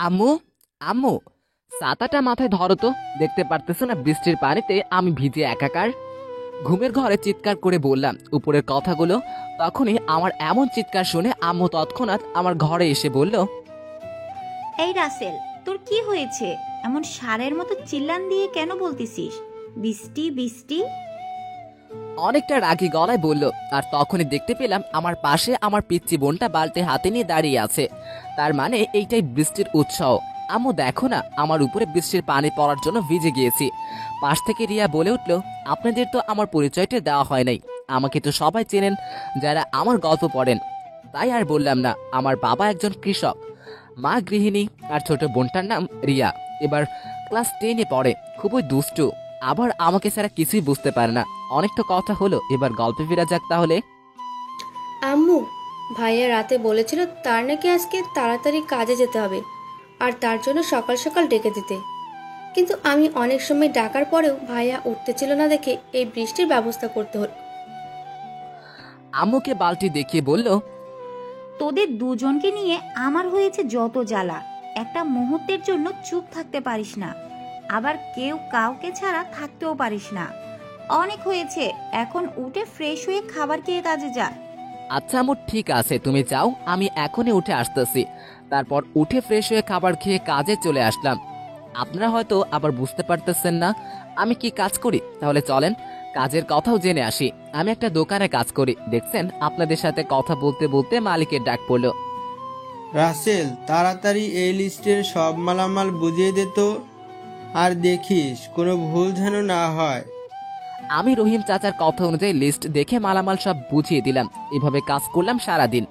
আম্মু, আম্মু, ছাতাটা মাথায় ধরো তো। দেখতে পারতেছো না বৃষ্টির পানিতে আমি ভিজে একাকার। ঘুমের ঘরে চিৎকার করে বললাম উপরের কথাগুলো। তখনই আমার এমন চিৎকার শুনে আম্মু তৎক্ষণাৎ আমার ঘরে এসে বলল, এই রাসেল, তোর কি হয়েছে? এমন ষাঁড়ের মতো চিল্লান দিয়ে কেন বলতেছিস বৃষ্টি বৃষ্টি? অনেকটা রাগী গলায় বলল। আর তখনই দেখতে পেলাম আমার পাশে আমার পিচ্চি বোনটা বালতি হাতে নিয়ে দাঁড়িয়ে আছে। তার মানে এইটাই বৃষ্টির উৎসাহ। আম্মু দেখো না, আমার উপরে বৃষ্টির পানি পড়ার জন্য ভিজে গিয়েছি। পাশ থেকে রিয়া বলে উঠল, আপনাদের তো আমার পরিচয়টা দেওয়া হয় নাই। আমাকে তো সবাই চেনেন যারা আমার গল্প পড়েন। তাই আর বললাম না। আমার বাবা একজন কৃষক, মা গৃহিণী, আর ছোট বোনটার নাম রিয়া। এবার ক্লাস 10-এ পড়ে, খুবই দুষ্টু। আবার আমাকে ছাড়া কিছুই বুঝতে পারে না। অনেক তো কথা হলো, এবার গল্পে ফেরা যাক তাহলে। আম্মু, ভাইয়া রাতে বলেছিল তার নাকি আজকে তাড়াতাড়ি কাজে যেতে হবে আর তার জন্য সকাল সকাল ডেকে দিতে। কিন্তু আমি অনেক সময় ডাকার পরেও ভাইয়া উঠতেছিল না দেখে এই বৃষ্টির ব্যবস্থা করতে হলো। আম্মুকে বালতি দেখিয়ে বলল, তোদের দুজনকে নিয়ে আমার হয়েছে যত জ্বালা। একটা মুহূর্তের জন্য চুপ থাকতে পারিস না, আবার কেউ কাউকে ছাড়া থাকতেও পারিস না। অনেক হয়েছে, এখন উঠে ফ্রেশ হয়ে খাবার খেয়ে কাজে যা। আচ্ছা আম্মু, ঠিক আছে, তুমি যাও, আমি এখনই উঠে আসতেছি। তারপর উঠে ফ্রেশ হয়ে খাবার খেয়ে কাজে চলে আসলাম। আপনারা হয়তো আবার বুঝতে পারতেছেন না আমি কি কাজ করি। তাহলে চলেন কাজের কথাও জেনে আসি। আমি একটা দোকানে কাজ করি। দেখছেন, আপনাদের সাথে কথা বলতে বলতে মালিকের ডাক পড়লো। রাসেল, তাড়াতাড়ি এই লিস্টের সব মালামাল বুঝিয়ে দে তো। আর দেখিস কোনো ভুল যেন না হয়। আমি রহিম চাচার কথা অনুযায়ী লিস্ট দেখে মালামাল সব বুঝিয়ে দিলাম। এভাবে কাজ করলাম সারাদিন।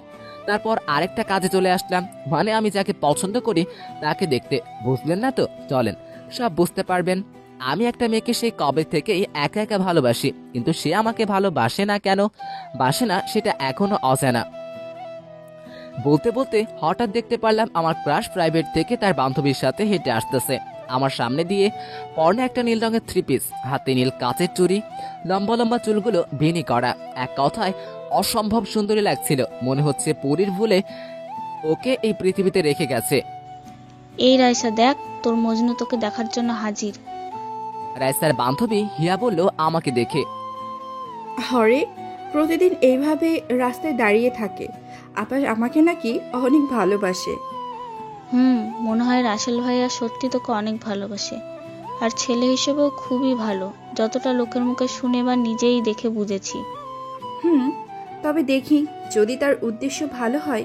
তারপর আরেকটা কাজে চলে আসলাম, মানে আমি যাকে পছন্দ করি তাকে দেখতে। বুঝলেন না তো? চলেন, সব বুঝতে পারবেন। আমি একটা মেয়েকে সেই কবে থেকেই একা একা ভালোবাসি, কিন্তু সে আমাকে ভালোবাসে না। কেন বাসে না সেটা এখনো অজানা। বলতে বলতে হঠাৎ দেখতে পারলাম আমার ক্রাশ প্রাইভেট থেকে তার বান্ধবীর সাথে হেঁটে আসতেছে। আমার সামনে দিয়ে পরনে একটা নীল রঙের 3 পিস, হাতে নীল কাচের চুড়ি, লম্বা লম্বা চুলগুলো বেনি করা। এক কথায় অসম্ভব সুন্দরী লাগছিল। মনে হচ্ছে পরীর ভুলে ওকে এই পৃথিবীতে রেখে গেছে। এই রাইসা, দেখ তোর মজনু তোকে দেখার জন্য হাজির। রাইসার বান্ধবী হিয়া বলল আমাকে দেখে, হরে, প্রতিদিন এইভাবে রাস্তায় দাঁড়িয়ে থাকে, আবার আমাকে নাকি অনেক ভালোবাসে। মনে হয় রাসেল ভাইয়া সত্যি তোকে অনেক ভালোবাসে। আর ছেলে হিসেবেও খুবই ভালো, যতটা লোকের মুখে শুনে বা নিজেই দেখে বুঝেছি। তবে দেখি, যদি তার উদ্দেশ্য ভালো হয়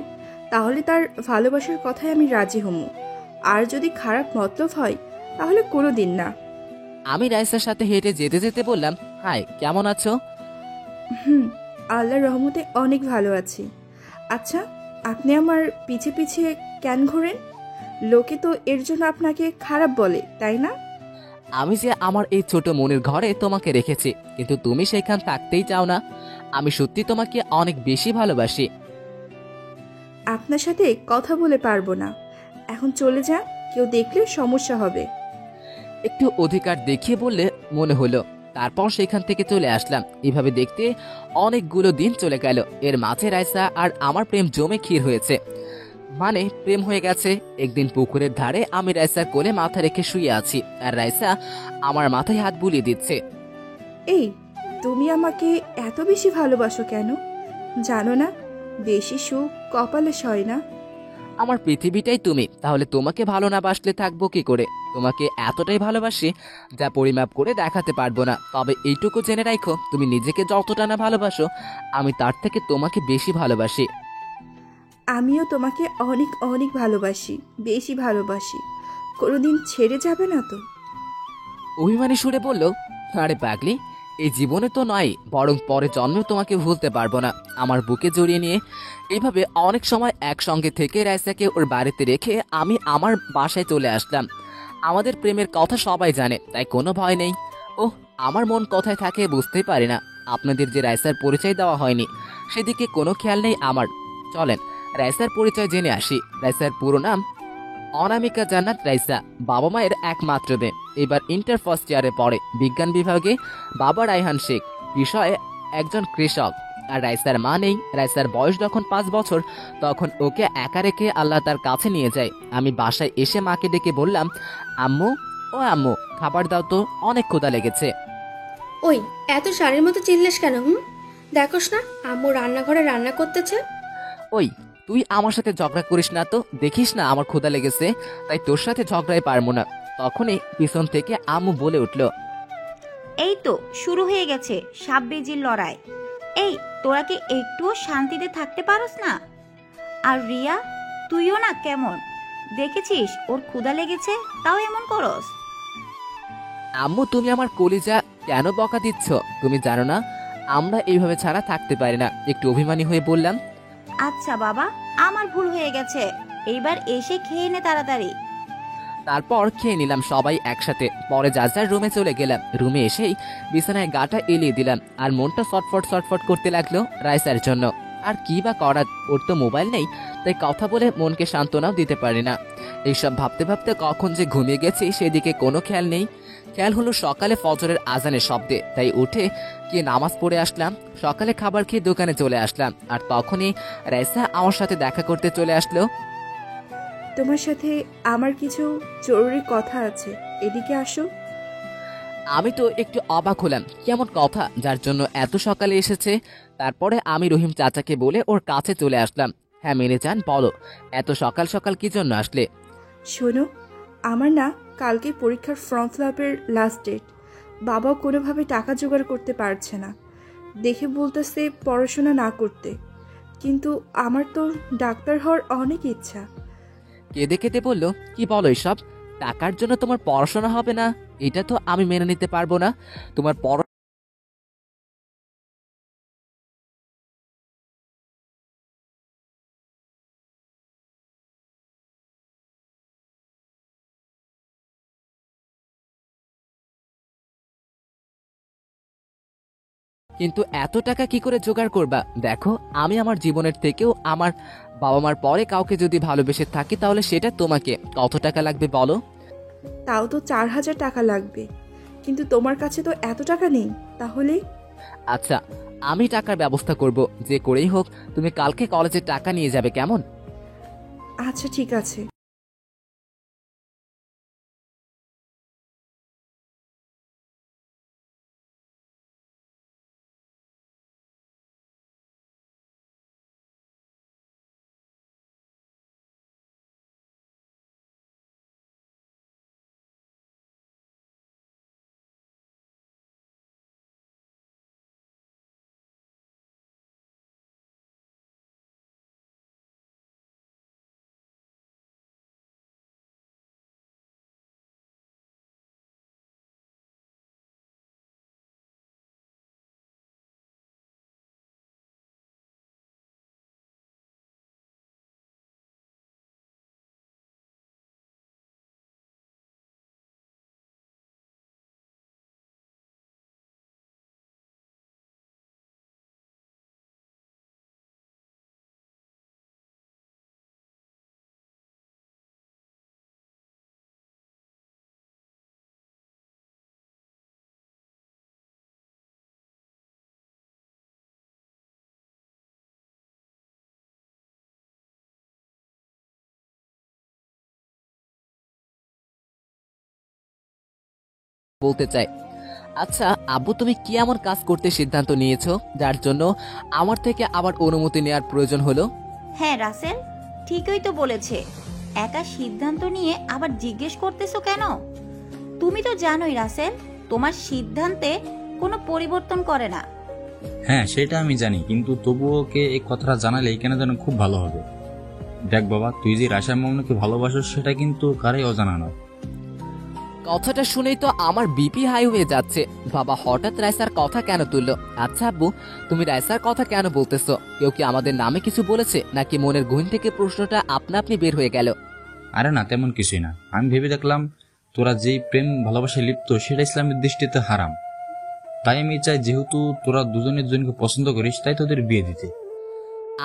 তাহলে তার ভালোবাসার কথায় আমি রাজি হমু। আর যদি খারাপ মতলব হয় তাহলে কোনো দিন না। আমি রাইসার সাথে হেঁটে যেতে যেতে বললাম, হাই, কেমন আছো? আল্লাহর রহমতে অনেক ভালো আছি। আচ্ছা, আপনি আমার পিছে পিছে কেন ঘোরেন? লোকে তো এর জন্য আপনাকে খারাপ বলে, তাই না? আমি যে আমার এই ছোট মনের ঘরে তোমাকে রেখেছি, কিন্তু তুমি সেখান থাকতেই চাও না। আমি সত্যি তোমাকে অনেক বেশি ভালোবাসি। আপনার সাথে কথা বলে পারবো না, এখন চলে যান, কেউ দেখলে সমস্যা হবে। একটু অধিকার দেখিয়ে বললে মনে হলো। তারপর সেখান থেকে চলে আসলাম। এভাবে দেখতে অনেকগুলো দিন চলে গেল। এর মাঝে রাইসা আর আমার প্রেম জমে ক্ষীর হয়েছে, মানে প্রেম হয়ে গেছে। একদিন পুকুরের ধারে আমি রাইসার কোলে মাথা রেখে শুয়ে আছি, আর রাইসা আমার মাথায় হাত বুলিয়ে দিচ্ছে। এই, তুমি আমাকে এত বেশি ভালোবাসো কেন? জানো না, বেশি সুখ কপালে সয় না। আমার পৃথিবীটাই তুমি, তাহলে তোমাকে ভালো না বাসলে থাকবো কি করে? তোমাকে এতটাই ভালোবাসি যা পরিমাপ করে দেখাতে পারবো না। তবে এইটুকু জেনে রাখো, তুমি নিজেকে যতটা না ভালোবাসো, আমি তার থেকে তোমাকে বেশি ভালোবাসি। আমিও তোমাকে অনেক অনেক ভালোবাসি, বেশি ভালোবাসি। কোনোদিন ছেড়ে যাবে না তো? অভিমানী সুরে বলল, আরে পাগলি, এই জীবনে তো নয়, বরং পরে জন্মেও তোমাকে ভুলতে পারবো না। আমার বুকে জড়িয়ে নিয়ে এইভাবে অনেক সময় একসঙ্গে থেকে রাইসাকে ওর বাড়িতে রেখে আমি আমার বাসায় চলে আসলাম। আমাদের প্রেমের কথা সবাই জানে, তাই কোনো ভয় নেই। ওহ, আমার মন কোথায় থাকে বুঝতেই পারি না। আপনাদের যে রাইসার পরিচয় দেওয়া হয়নি সেদিকে কোনো খেয়াল নেই আমার। চলেন রাইসার পরিচয় জেনে আসি। রাইসার পুরো নাম অনামিকা জান্নাত রাইসা, বাবা মায়ের একমাত্র মেয়ে। এবার ইন্টার ফার্স্ট ইয়ারে পড়ে, বিজ্ঞান বিভাগে। বাবা রায়হান শেখ, বিষয়ে একজন কৃষক। আর রাইসার মা নেই। রাইসার বয়স যখন 5 বছর, তখন ওকে একা রেখে আল্লাহ তার কাছে নিয়ে যায়। আমি বাসায় এসে মাকে ডেকে বললাম, আম্মু, ও আম্মু, খাবার দাও তো, অনেক ক্ষুধা লেগেছে। ওই এত শাড়ির মতো চিল্লাস কেন? দেখোস না আম্মু রান্নাঘরে রান্না করতেছে। ওই, তুই আমার সাথে ঝগড়া করিস না তো, দেখিস না আমার ক্ষুধা লেগেছে, তাই তোর সাথে ঝগড়াই পারবো না। তখনই পিছন থেকে আম্মু বলে উঠল, এই তো শুরু হয়ে গেছে সাপ বেজির লড়াই। এই, তোরা কি একটুও শান্তিতে থাকতে পারোস না? আর রিয়া, তুইও না কেমন, দেখেছিস ওর ক্ষুধা লেগেছে তাও এমন করস? আম্মু তুমি আমার কলিজা কেন বকা দিচ্ছ? তুমি জানো না আমরা এইভাবে ছাড়া থাকতে পারি না। একটু অভিমানী হয়ে বললাম, আচ্ছা বাবা, আমার ভুল হয়ে গেছে, এইবার এসে খেয়ে নে তাড়াতাড়ি। তারপর খেয়ে নিলাম সবাই একসাথে। পরে যার যার রুমে চলে গেলাম। রুমে এসেই বিছানায় গাটা এলিয়ে দিলাম, আর মনটা ছটফট ছটফট করতে লাগলো রাইসার জন্য। আর কি বা করার, ওর তো মোবাইল নেই, তাই কথা বলে মনকে সান্ত্বনাও দিতে পারি না। এইসব ভাবতে ভাবতে কখন যে ঘুমিয়ে গেছি সেদিকে কোনো খেয়াল নেই। খেয়াল হলো সকালে ফজরের আজানের শব্দে, তাই উঠে গিয়ে নামাজ পড়ে আসলাম। সকালে খাবার খেয়ে দোকানে চলে আসলাম, আর তখনই রাইসা আমার সাথে দেখা করতে চলে আসলো। তোমার সাথে আমার কিছু জরুরি কথা আছে, এদিকে আসো। আমি তো একটু অবাক হলাম, কেমন কথা যার জন্য এত সকালে এসেছে। তারপরে আমি রহিম চাচাকে বলে ওর কাছে চলে আসলাম। হ্যাঁ মেরে যান, বলো এত সকাল সকাল কি জন্য আসলে? শোনো, আমার না কালকে পরীক্ষার ফর্ম ফিল আপের লাস্ট ডেট। বাবাও কোনোভাবে টাকা জোগাড় করতে পারছে না, দেখে বলতেছে পড়াশোনা না করতে। কিন্তু আমার তো ডাক্তার হওয়ার অনেক ইচ্ছা। কেঁদে কেঁদে বলল, কি বলো এসব? টাকার জন্য তোমার পড়াশোনা হবে না? এটা তো আমি মেনে নিতে পারবো না। তোমার কিন্তু এত টাকা কি করে জোগাড় করবা? দেখো, আমি আমার জীবনের থেকেও আমার বাবা মার পরে কাউকে যদি ভালোবেসে থাকি, তাহলে সেটা তোমাকে। কত টাকা লাগবে বলো? তাও তো 4,000 টাকা লাগবে, কিন্তু তোমার কাছে তো এত টাকা নেই। তাহলে আচ্ছা, আমি টাকার ব্যবস্থা করব, যে করেই হোক। তুমি কালকে কলেজে টাকা নিয়ে যাবে, কেমন? আচ্ছা ঠিক আছে। বলতে চাই, আচ্ছা আব্বু, তুমি কি এমন কাজ করতে সিদ্ধান্ত নিয়েছো যার জন্য আমার থেকে আবার অনুমতি নেওয়ার প্রয়োজন হলো? হ্যাঁ রাসেল, ঠিকই তো বলেছে। একা সিদ্ধান্ত নিয়ে আবার জিজ্ঞেস করতেছো কেন? তুমি তো জানোই রাসেল, তোমার সিদ্ধান্তে কোনো পরিবর্তন করে না। হ্যাঁ সেটা আমি জানি, কিন্তু তবুও ওকে এই কথাটা জানালে কেন যেন খুব ভালো হবে। দেখ বাবা, তুই যে রাশা মামুনকে ভালোবাসো সেটা কিন্তু কারই অজানা নয়। কথাটা শুনেই তো আমার বিপি হাই হয়ে যাচ্ছে। বাবা হঠাৎ রাইসার কথা কেন তুললো? আচ্ছা আব্বু, তুমি রাইসার কথা কেন বলতেছো? কেউ কি আমাদের নামে কিছু বলেছে, নাকি মনের গহীন থেকে প্রশ্নটা আপনা আপনি বের হয়ে গেল? আরে না, তেমন কিছুই না। আমি ভেবে দেখলাম তোরা যেই প্রেম ভালোবাসায় লিপ্ত সেটা ইসলামের দৃষ্টিতে হারাম। তাই আমি চাই, যেহেতু তোরা দুজনের দুজনকে পছন্দ করিস, তাই তোদের বিয়ে দিতে।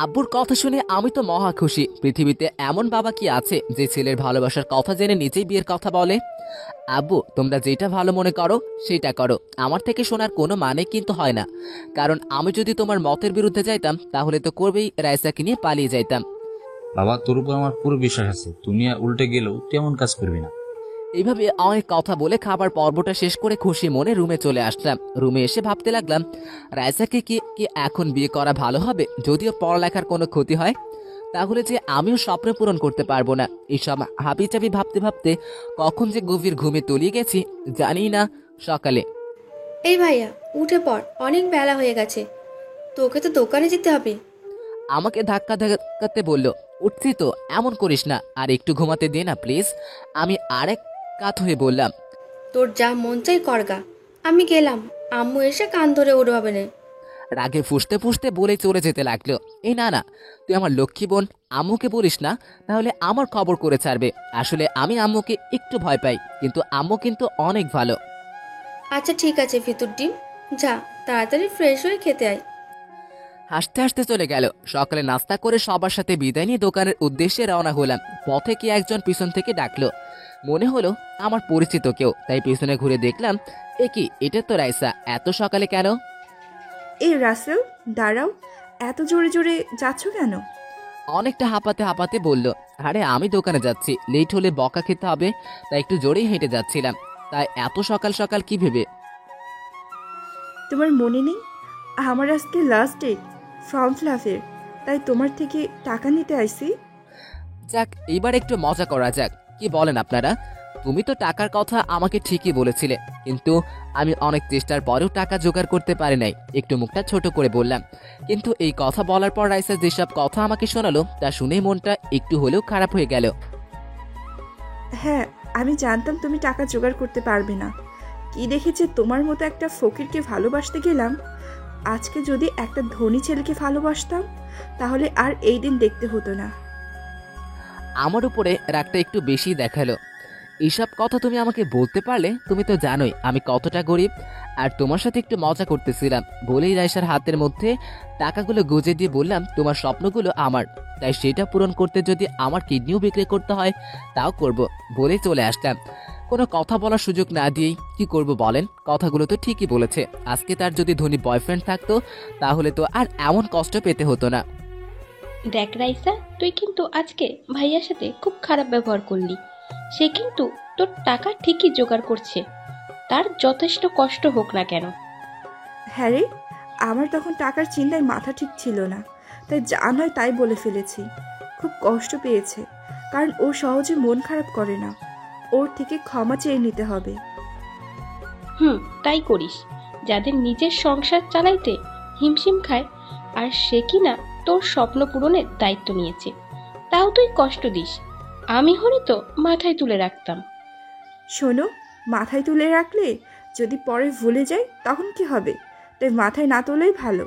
আব্বুর কথা শুনে আমি তো মহা খুশি। পৃথিবীতে এমন বাবা কি আছে যে ছেলের ভালোবাসার কথা জেনে নিজেই বিয়ের কথা বলে? আব্বু, তোমরা যেটা ভালো মনে করো সেটা করো, আমার থেকে শোনার কোনো মানে কিন্তু হয় না। কারণ আমি যদি তোমার মতের বিরুদ্ধে যাইতাম তাহলে তো করবেই রাইসাকে নিয়ে পালিয়ে যাইতাম। বাবা, তোর উপর আমার পুরো বিশ্বাস আছে, তুমি উল্টে গেলেও তুই এমন কাজ করবি না। এইভাবে অনেক কথা বলে খাবার পর্বটা শেষ করে খুশি মনে রুমে চলে আসলাম। রুমে এসে ভাবতে লাগলাম, রাইসাকে কি কি এখন বিয়ে করা ভালো হবে? যদিও পড়ালেখার কোনো ক্ষতি হয়, তাহলে যে আমিও স্বপ্ন পূরণ করতে পারবো না। এইসব হাবিজাবি ভাবতে ভাবতে কখন যে গভীর ঘুমে তলিয়ে গেছি জানি না। সকালে এই ভাইয়া, উঠে পড়, অনেক বেলা হয়ে গেছে, তোকে তো দোকানে যেতে হবে। আমাকে ধাক্কা ধাক্কাতে বলল, উঠছি তো, এমন করিস না, আর একটু ঘুমাতে দে না প্লিজ। আমি আরেক কাত হয়ে বললাম, তোর যা মন চাই করগা, আমি গেলাম, আম্মু এসে কান ধরে উঠবাবে না। রাগে ফুসতে ফুসতে বলে চলে যেতে লাগলো। এই না না, তুই আমার লক্ষ্মী বোন, আম্মুকে বলিস না, তাহলে আমার খবর করে ছাড়বে। আসলে আমি আম্মুকে একটু ভয় পাই, কিন্তু আম্মু কিন্তু অনেক ভালো। আচ্ছা ঠিক আছে ভিতর ডিম, যা তাড়াতাড়ি ফ্রেশ হয়ে খেতে আয়। হাসতে হাসতে চলে গেল। সকালে নাস্তা করে সবার সাথে বিদায় নিয়ে দোকানের উদ্দেশ্যে রওনা হলাম। পথে কি একজন পিছন থেকে ডাকলো, মনে হলো আমার পরিচিত কেউ, তাই পিছনে ঘুরে দেখলাম, এ কি, এটা তো রাইসা, এত সকালে কেন? এই রাসেল, দাঁড়াও, এত জোরে জোরে যাচ্ছ কেন? অনেকটা হাঁপাতে হাঁপাতে বলল, আরে আমি দোকানে যাচ্ছি, লেট হলে বকা খেতে হবে, তাই একটু জোরেই হেঁটে যাচ্ছিলাম। তাই এত সকাল সকাল কি ভেবে? তোমার মনে নেই আমার আজকে লাস্ট ডেট ফর্ম ফিলাপের, তাই তোমার থেকে টাকা নিতে আইছি। যাক, এইবার একটু মজা করা যাক, কি বলেন আপনারা? তুমি তো টাকার কথা আমাকে ঠিকই বলেছিলে, কিন্তু আমি অনেক চেষ্টার পরেও টাকা জোগাড় করতে পারি নাই। একটু মুখটা ছোট করে বললাম। কিন্তু এই কথা বলার পর রাইসা যেসব কথা আমাকে শোনালো তা শুনেই মনটা একটু হলেও খারাপ হয়ে গেল। হ্যাঁ, আমি জানতাম তুমি টাকা জোগাড় করতে পারবে না। কি দেখেছে তোমার মতো একটা ফকিরকে ভালোবাসতে গেলাম। আজকে যদি একটা ধনী ছেলেকে ভালোবাসতাম তাহলে আর এই দিন দেখতে হতো না। আমার উপরে রাগটা একটু বেশি দেখালো। এইসব কথা তুমি আমাকে বলতে পারলে? তুমি তো জানোই আমি কতটা গরিব, আর তোমার সাথে একটু মজা করতেছিলাম বলেই রাইসার হাতের মধ্যে টাকাগুলো গুজে দিয়ে বললাম, তোমার স্বপ্নগুলো আমার, তাই সেটা পূরণ করতে যদি আমার কিডনিও বিক্রি করতে হয় তাও করব, বলেই চলে আসলাম। কোনো কথা বলার সুযোগ না দিয়েই কি করব বলেন? কথাগুলো তো ঠিকই বলেছে। আজকে তার যদি ধনী বয়ফ্রেন্ড থাকতো তাহলে তো আর এমন কষ্ট পেতে হতো না। দেখ রাইসা, তুই কিন্তু আজকে ভাইয়ার সাথে খুব খারাপ ব্যবহার করলি। সে কিন্তু তোর টাকা ঠিকই জোগাড় করছে, তার যথেষ্ট কষ্ট হোক না কেন। হ্যাঁ রে, আমার তখন টাকার চিন্তায় মাথা ঠিক ছিল না, তাই যা নয় তাই বলে ফেলেছি। খুব কষ্ট পেয়েছে, কারণ ও সহজে মন খারাপ করে না। ওর থেকে ক্ষমা চেয়ে নিতে হবে। তাই করিস। যাদের নিজের সংসার চালাইতে হিমশিম খায়, আর সে কিনা তোর স্বপ্ন পূরণের দায়িত্ব নিয়েছে, তাও তুই কষ্ট দিস। আমি হলে তো মাথায় তুলে রাখতাম। শোনো, মাথায় তুলে রাখলে যদি পরে ভুলে যাই তখন কি হবে? তাই মাথায় না তোলাই ভালো।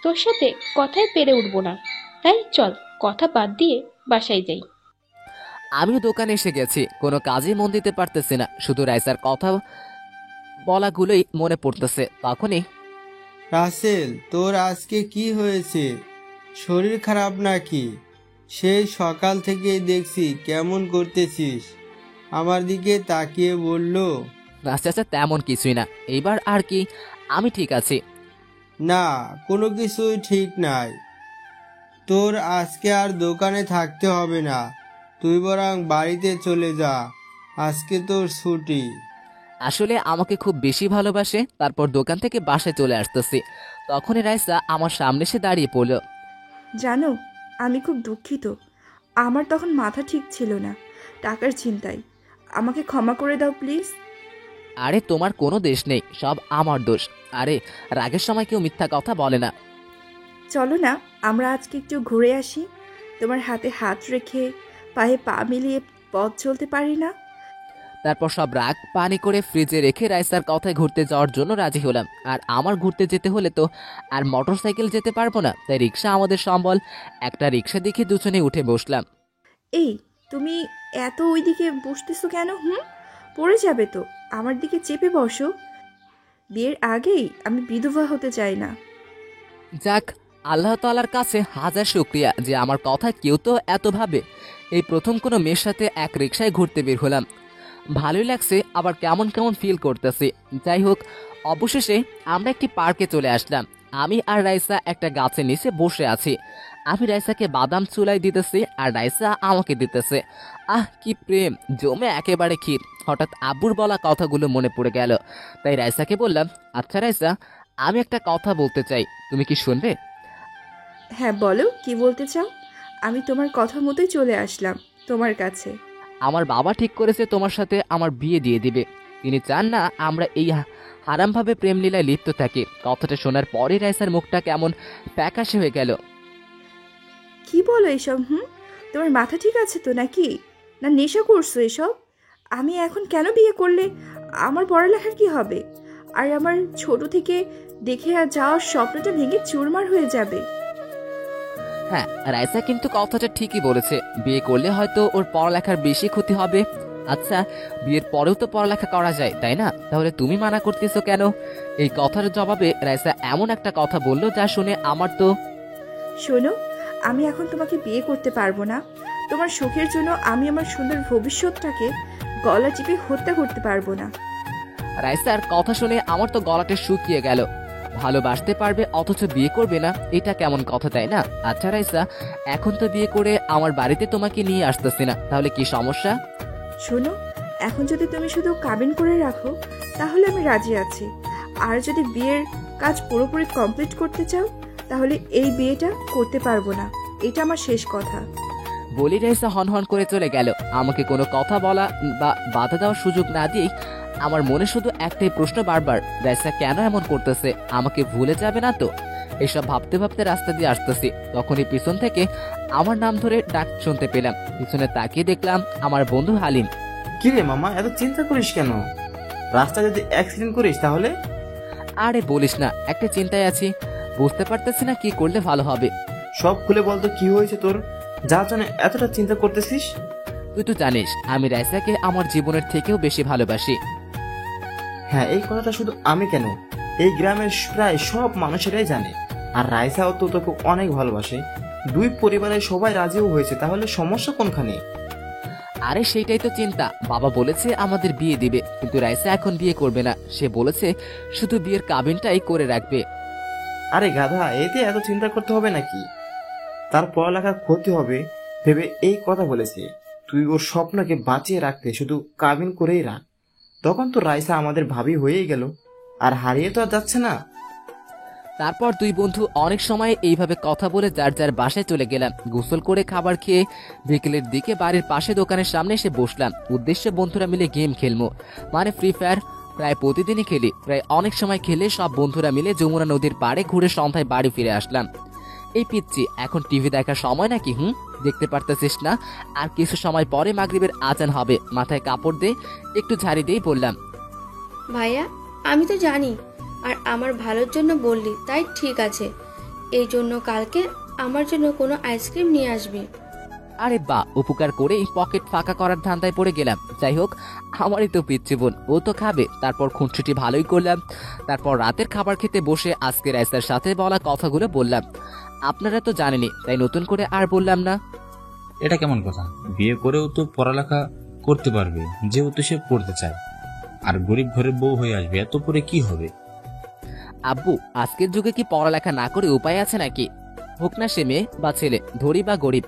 তোর সাথে কথায় পেরে উঠবো না, তাই চল কথা বাদ দিয়ে বাসায় যাই। আমিও দোকানে এসে গেছি, কোনো কাজে মন দিতে পারতেছি না, শুধু রাইসার কথা বলাগুলোই মনে পড়তেছে। তখনই, রাসেল, তোর আজকে কি হয়েছে? শরীর খারাপ নাকি? সেই সকাল থেকেই দেখছি কেমন করতেছিস। আমার দিকে তাকিয়ে বলল, আচ্ছা আচ্ছা, তেমন কিছুই না, এইবার আর কি, আমি ঠিক আছি। না, কোনো কিছুই ঠিক নাই। তোর আজকে আর দোকানে থাকতে হবে না, তুই বরং বাড়িতে চলে যা, আজকে তোর ছুটি। আসলে আমাকে খুব বেশি ভালোবাসে, তারপর দোকান থেকে বাসায় চলে আসতেছি। তখনই রাইসা আমার সামনে এসে দাঁড়িয়ে পড়ল। জানো, আমি খুব দুঃখিত। আমার তখন মাথা ঠিক ছিল না টাকার চিন্তায়। আমাকে ক্ষমা করে দাও প্লিজ। আরে তোমার কোনো দোষ নেই, সব আমার দোষ। আরে রাগের সময় কেউ মিথ্যা কথা বলে না। চলো না, আমরা আজকে একটু ঘুরে আসি। তোমার হাতে হাত রেখে পায়ে পা মিলিয়ে পথ চলতে পারি না। তারপর সব রাগ পানি করে ফ্রিজে রেখে রাইসার কথায় ঘুরতে যাওয়ার জন্য রাজি হলাম। আর আমার ঘুরতে যেতে হলে তো আর মোটর সাইকেল যেতে পারবো না, তাই রিক্সা আমাদের সম্বল। একটা রিক্সা দেখে দুজনে উঠে বসলাম। এই, তুমি এত ওইদিকে বসতেছো কেন? পড়ে যাবে তো। আমার দিকে চেপে বসো। বিয়ের আগেই আমি বিধবা হতে চাই না। যাক, আল্লাহ তাআলার কাছে হাজার শুকরিয়া যে আমার কথা কেউ তো এত ভাবে। এই প্রথম কোনো মেয়ের সাথে এক রিক্সায় ঘুরতে বের হলাম। ভালোই লাগছে, আবার কেমন কেমন ফিল করতেছি। যাই হোক, অবশেষে আমরা একটি পার্কে চলে আসলাম। আমি আর রাইসা একটা গাছের নিচে বসে আছি। আমি রাইসাকে বাদাম চুলাই দিতেছি আর রাইসা আমাকে দিতেছে। আহ, কি প্রেম, জমে একেবারে ক্ষীর। হঠাৎ আব্বুর বলা কথাগুলো মনে পড়ে গেল, তাই রাইসাকে বললাম, আচ্ছা রাইসা, আমি একটা কথা বলতে চাই, তুমি কি শুনবে? হ্যাঁ বলো, কি বলতে চাও? আমি তোমার কথা মতোই চলে আসলাম তোমার কাছে। আমার বাবা ঠিক করেছে তোমার সাথে আমার বিয়ে দিয়ে দিবে। তিনি চান না আমরা এই হারামভাবে প্রেম লীলায় লিপ্ত থাকি। কথাটা শোনার পরে রাইসার মুখটা কেমন ফ্যাকাশে হয়ে গেল। কি বলো এসব? তোমার মাথা ঠিক আছে তো নাকি? না নেশা করছো এসব? আমি এখন কেন বিয়ে করলে আমার পড়ালেখার কি হবে? আর আমার ছোট থেকে দেখে যাওয়ার স্বপ্নটা ভেঙে চুরমার হয়ে যাবে। হ্যাঁ, রাইসা কিন্তু কথাটা ঠিকই বলেছে। বিয়ে করলে হয়তো ওর পড়ালেখার বেশি ক্ষতি হবে। আচ্ছা, বিয়ের পরেও তো পড়ালেখা করা যায়, তাই না? তাহলে তুমি মানা করতেছো কেন? এই কথার জবাবে রাইসা এমন একটা কথা বললো যা শুনে আমার তো... শোনো, আমি এখন তোমাকে বিয়ে করতে পারবো না। তোমার সুখের জন্য আমি আমার সুন্দর ভবিষ্যৎটাকে গলা চিপে হত্যা করতে পারবো না। রাইসার কথা শুনে আমার তো গলাটা শুকিয়ে গেল। ভালোবাসতে পারবে অথচ বিয়ে করবে না, এটা কেমন কথা, তাই না? আচ্ছা রাইসা, এখন তো বিয়ে করে আমার বাড়িতে তোমাকে নিয়ে আসতেছি না, তাহলে কি সমস্যা? শোনো, এখন যদি তুমি শুধু কাবিন করে রাখো তাহলে আমি রাজি আছি। আর যদি বিয়ের কাজ পুরোপুরি কমপ্লিট করতে চাও তাহলে এই বিয়েটা করতে পারবো না। এটা আমার শেষ কথা। বলি রাইসা হনহন করে চলে গেল। আমাকে কোনো কথা বলা বা বাধা দেওয়ার সুযোগ না দিয়েই আমার মনে শুধু একটাই প্রশ্ন বারবার, রাইসা কেন এমন করতেছে? আমাকে ভুলে যাবে না তো? এসব ভাবতে ভাবতে রাস্তা দিয়ে আসতেছি, তখনই পিছন থেকে আমার নাম ধরে ডাক শুনতে পেলাম। পিছনে তাকিয়ে দেখলাম আমার বন্ধু হালিম। কি রে মামা, এত চিন্তা করিস কেন? রাস্তায় যদি অ্যাক্সিডেন্ট করিস তাহলে? আরে বলিস না, একটা চিন্তায় আছি, বুঝতে পারতেছি না কি করলে ভালো হবে। সব খুলে বলতো কি হয়েছে তোর, যার জন্য এতটা চিন্তা করতেছিস? তুই তো জানিস আমি রাইসাকে আমার জীবনের থেকেও বেশি ভালোবাসি। হ্যাঁ, এই কথাটা শুধু আমি কেন, এই গ্রামের প্রায় সব মানুষেরাই জানে। আর রাইসাও তো তোকে অনেক ভালোবাসে। দুই পরিবারের সবাই রাজিও হয়েছে, তাহলে সমস্যা কোনখানে? আরে সেইটাই তো চিন্তা। বাবা বলেছে আমাদের বিয়ে দিবে, কিন্তু রাইসা এখন বিয়ে করবে না। সে বলেছে শুধু বিয়ের কাবিনটাই করে রাখবে। আরে গাধা, এতে এত চিন্তা করতে হবে নাকি? তার পড়ালেখার ক্ষতি হবে ভেবে এই কথা বলেছে। তুই ওর স্বপ্নকে বাঁচিয়ে রাখতে শুধু কাবিন করেই রাখ, তখন তো রাইসা আমাদের ভাবি হয়েই গেল, আর হারিয়ে তো আর যাচ্ছে না। তারপর দুই বন্ধু অনেক সময় এইভাবে কথা বলে যার যার বাসায় চলে গেলাম। গোসল করে খাবার খেয়ে বিকেলের দিকে বাড়ির পাশে দোকানের সামনে এসে বসলাম। উদ্দেশ্যে বন্ধুরা মিলে গেম খেলবো, মানে ফ্রি ফায়ার। প্রায় প্রতিদিনই খেলি। প্রায় অনেক সময় খেলে সব বন্ধুরা মিলে যমুনা নদীর পাড়ে ঘুরে সন্ধ্যায় বাড়ি ফিরে আসলাম। এই পিচ্ছি, এখন টিভি দেখার সময় নাকি? দেখতে পারতেছিস না? আর কিছু সময় পরে মাগরিবের আজান হবে। মাথায় কাপড় দিয়ে একটু ঝাড়ি দিয়েই বললাম, ভাইয়া, আমি তো জানি আর আমার ভালোর জন্য বললি, তাই ঠিক আছে। এই জন্য কালকে আমার জন্য কোনো আইসক্রিম নিয়ে আসবি। আরে বা, উপকার করেই পকেট ফাঁকা করার ধান্দায় পড়ে গেলাম। যাই হোক, আমারই তো পিচ্ছি বোন, ও তো খাবে। তারপর খুনসুটি ভালোই করলাম। তারপর রাতের খাবার খেতে বসে আজকে রাইসার সাথে বলা কথাগুলো বললাম। আপনারা তো জানেনই, তাই নতুন করে আর বললাম না। এটা কেমন কথা? বিয়ে করেও তো পড়ালেখা করতে পারবে, যেহেতু সে পড়তে চায়। আর গরিব ঘরের বউ হয়ে আসবে, এত পরে কি হবে? আব্বু, আজকের যুগে কি পড়ালেখা না করে উপায় আছে নাকি? হোক না সে মেয়ে বা ছেলে, ধনী বা গরিব,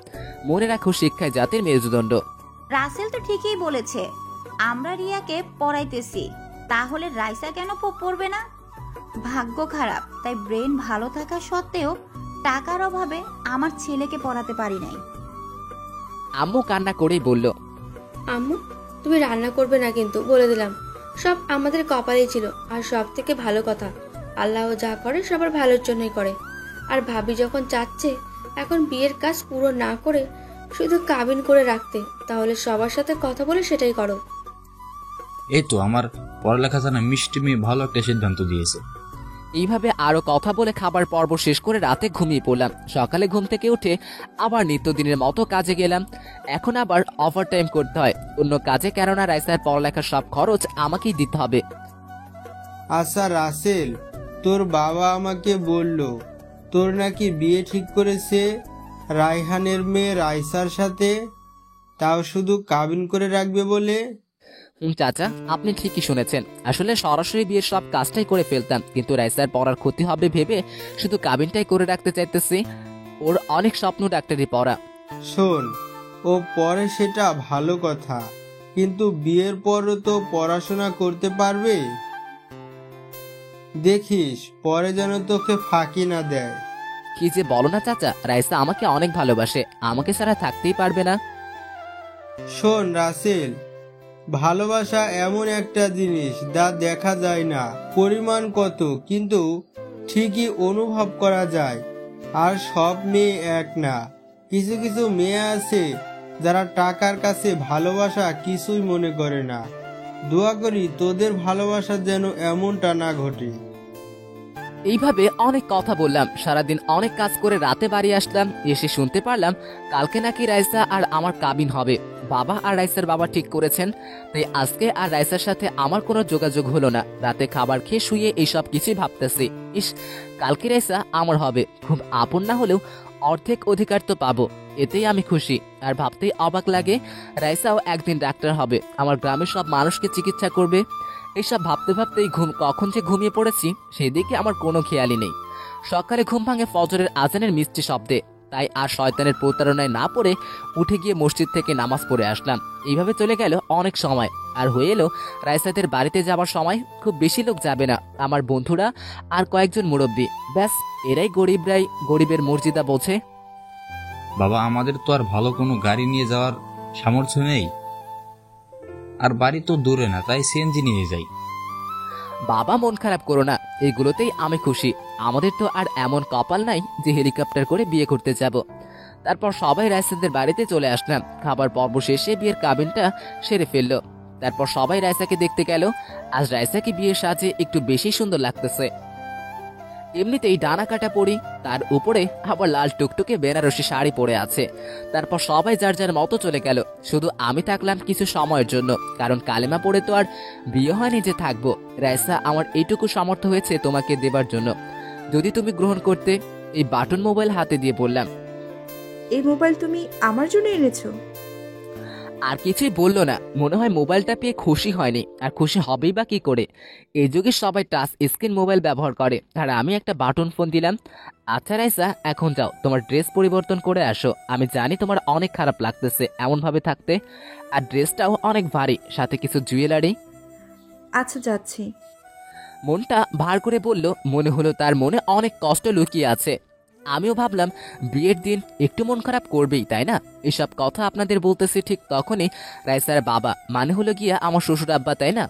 মনে রাখো শিক্ষায় জাতির মেরুদণ্ড। রাসেল তো ঠিকই বলেছে। আমরা রিয়াকে পড়াইতেছি, তাহলে রাইসা কেন পড়বে না? ভাগ্য খারাপ, তাই ব্রেন ভালো থাকা সত্ত্বেও টাকার অভাবে আমার ছেলেকে পড়াতে পারি নাই। আম্মু কান্না করেই বলল, আম্মু, তুমি রান্না করবে না কিন্তু, বলে দিলাম। সব আমাদের কপালেই ছিল। আর সব থেকে ভালো কথা, আল্লাহ যা করে সবার ভালোর জন্যই করে। আর ভাবি যখন চাচ্ছে এখন বিয়ের কাজ পুরো না করে শুধু কাবিন করে রাখতে, তাহলে সবার সাথে কথা বলে সেটাই করো। এই তো আমার পড়ালেখা জানা মিষ্টি মেয়ে ভালো একটা সিদ্ধান্ত দিয়েছে। এইভাবে আরো কথা বলে খাবার পর্ব শেষ করে রাতে ঘুমিয়ে পড়লাম। সকালে ঘুম থেকে উঠে আবার নিত্যদিনের মতো কাজে গেলাম। এখন আবার ওভার টাইম করতে হয় অন্য কাজে, কেননা রাইসার পড়ালেখার সব খরচ আমাকেই দিতে হবে। আচ্ছা রাসেল, তোর বাবা আমাকে বলল তোর নাকি বিয়ে ঠিক করেছে রায়হানের মেয়ে রাইসার সাথে, তাও শুধু কাবিন করে রাখবে বলে। চাচা, আপনি ঠিকই শুনেছেন। আসলে সরাসরি বিয়ের সব কাজটাই করে ফেলতাম, কিন্তু রাইসার পড়ার ক্ষতি হবে ভেবে শুধু কাবিনটাই করে রাখতে চাইতেছি। ওর অনেক স্বপ্ন ডাক্তারি পড়া। শোন, ও পরে সেটা ভালো কথা, কিন্তু বিয়ের পরও তো পড়াশোনা করতে পারবে। দেখিস পরে যেন তোকে ফাঁকি না দেয়। কি যে বলো না চাচা, রাইসা আমাকে অনেক ভালোবাসে, আমাকে ছাড়া থাকতেই পারবে না। শোন রাসেল, ভালোবাসা এমন একটা জিনিস যা দেখা যায় না পরিমাণ কত, কিন্তু ঠিকই অনুভব করা যায়। আর সব মেয়ে এক না, কিছু কিছু মেয়ে আছে যারা টাকার কাছে ভালোবাসা কিছুই মনে করে না। দোয়া করি তোদের ভালোবাসা যেন এমনটা না ঘটে। এইভাবে অনেক কথা বললাম, সারাদিন অনেক কাজ করে রাতে বাড়ি আসলাম। এসে শুনতে পারলাম কালকে নাকি রাইসা আর আমার কাবিন হবে। বাবা আর রাইসার বাবা ঠিক করেছেন, তাই আজকে আর রাইসার সাথে আমার কোনো যোগাযোগ হলো না। রাতে খাবার খেয়ে শুয়ে এইসব কিছুই ভাবতেছি। ইস, কালকে রাইসা আমার হবে, খুব আপন না হলেও অর্ধেক অধিকার তো পাবো, এতেই আমি খুশি। আর ভাবতেই অবাক লাগে, রাইসাও একদিন ডাক্তার হবে, আমার গ্রামের সব মানুষকে চিকিৎসা করবে। এইসব ভাবতে ভাবতেই কখন যে ঘুমিয়ে পড়েছি সেদিকে আমার কোনো খেয়ালই নেই। সকালে ঘুম ভাঙে ফজরের আজানের মিষ্টি শব্দে, তাই আর শয়তানের প্রতারণায় না পড়ে উঠে গিয়ে মসজিদ থেকে নামাজ পড়ে আসলাম। এইভাবে চলে গেল অনেক সময়, আর হয়ে এলো রাইসাদের বাড়িতে যাবার সময়। খুব বেশি লোক যাবে না, আমার বন্ধুরা আর কয়েকজন মুরব্বী, ব্যাস এরাই গরিবের মর্যাদা বোঝে। বাবা, আমাদের তো আর ভালো কোনো গাড়ি নিয়ে যাওয়ার সামর্থ্য নেই, আর বাড়ি তো দূরে না, তাই সিএনজি নিয়ে যাই। বাবা মন খারাপ করো না, এইগুলোতেই আমি খুশি। আমাদের তো আর এমন কপাল নাই যে হেলিকপ্টার করে বিয়ে করতে যাব। তারপর সবাই রাইসাদের বাড়িতে চলে আসলাম। খাবার পর্ব শেষে বিয়ের কাবিনটা সেরে ফেললো। তারপর সবাই রাইসাকে দেখতে গেল। আজ রাইসাকে বিয়ের সাজে একটু বেশি সুন্দর লাগতেছে। এমনিতেই ডানা কাটা পরি, তার উপরে আবার লাল টুকটুকে বেনারসি শাড়ি পরে আছে। তারপর সবাই যার যার মতো চলে গেল, শুধু আমি থাকলাম কিছু সময়ের জন্য, কারণ কালেমা পড়ে তো আর বিয়ে হয়নি যে থাকবো। রাইসা, আমার এইটুকু সামর্থ্য হয়েছে তোমাকে দেবার জন্য, যদি তুমি গ্রহণ করতে। এই বাটন মোবাইল হাতে দিয়ে বললাম। এই মোবাইল তুমি আমার জন্য এনেছো? আর কিছুই বললো না, মনে হয় মোবাইলটা পেয়ে খুশি হয়নি, আর খুশি হবেই বা কি করে। এই যুগে সবাই টাচ স্ক্রিন মোবাইল ব্যবহার করে, আর আমি একটা বাটন ফোন দিলাম। আচ্ছা রাইসা, এখন যাও, তোমার ড্রেস পরিবর্তন করে আসো। আমি জানি তোমার অনেক খারাপ লাগতেছে এমন ভাবে থাকতে, আর ড্রেসটাও অনেক ভারী, সাথে কিছু জুয়েলারি। আচ্ছা, যাচ্ছি। মনটা ভার করে বলল, মনে হলো তার মনে অনেক কষ্ট লুকিয়ে আছে। আমিও ভাবলাম বিয়ের দিন একটু মন খারাপ করবেই, তাই না? এসব কথা আপনাদের বলতেছি ঠিক তখনই রাইসার বাবা, মানে হলো গিয়া আমার শ্বশুর আব্বা, তাই না,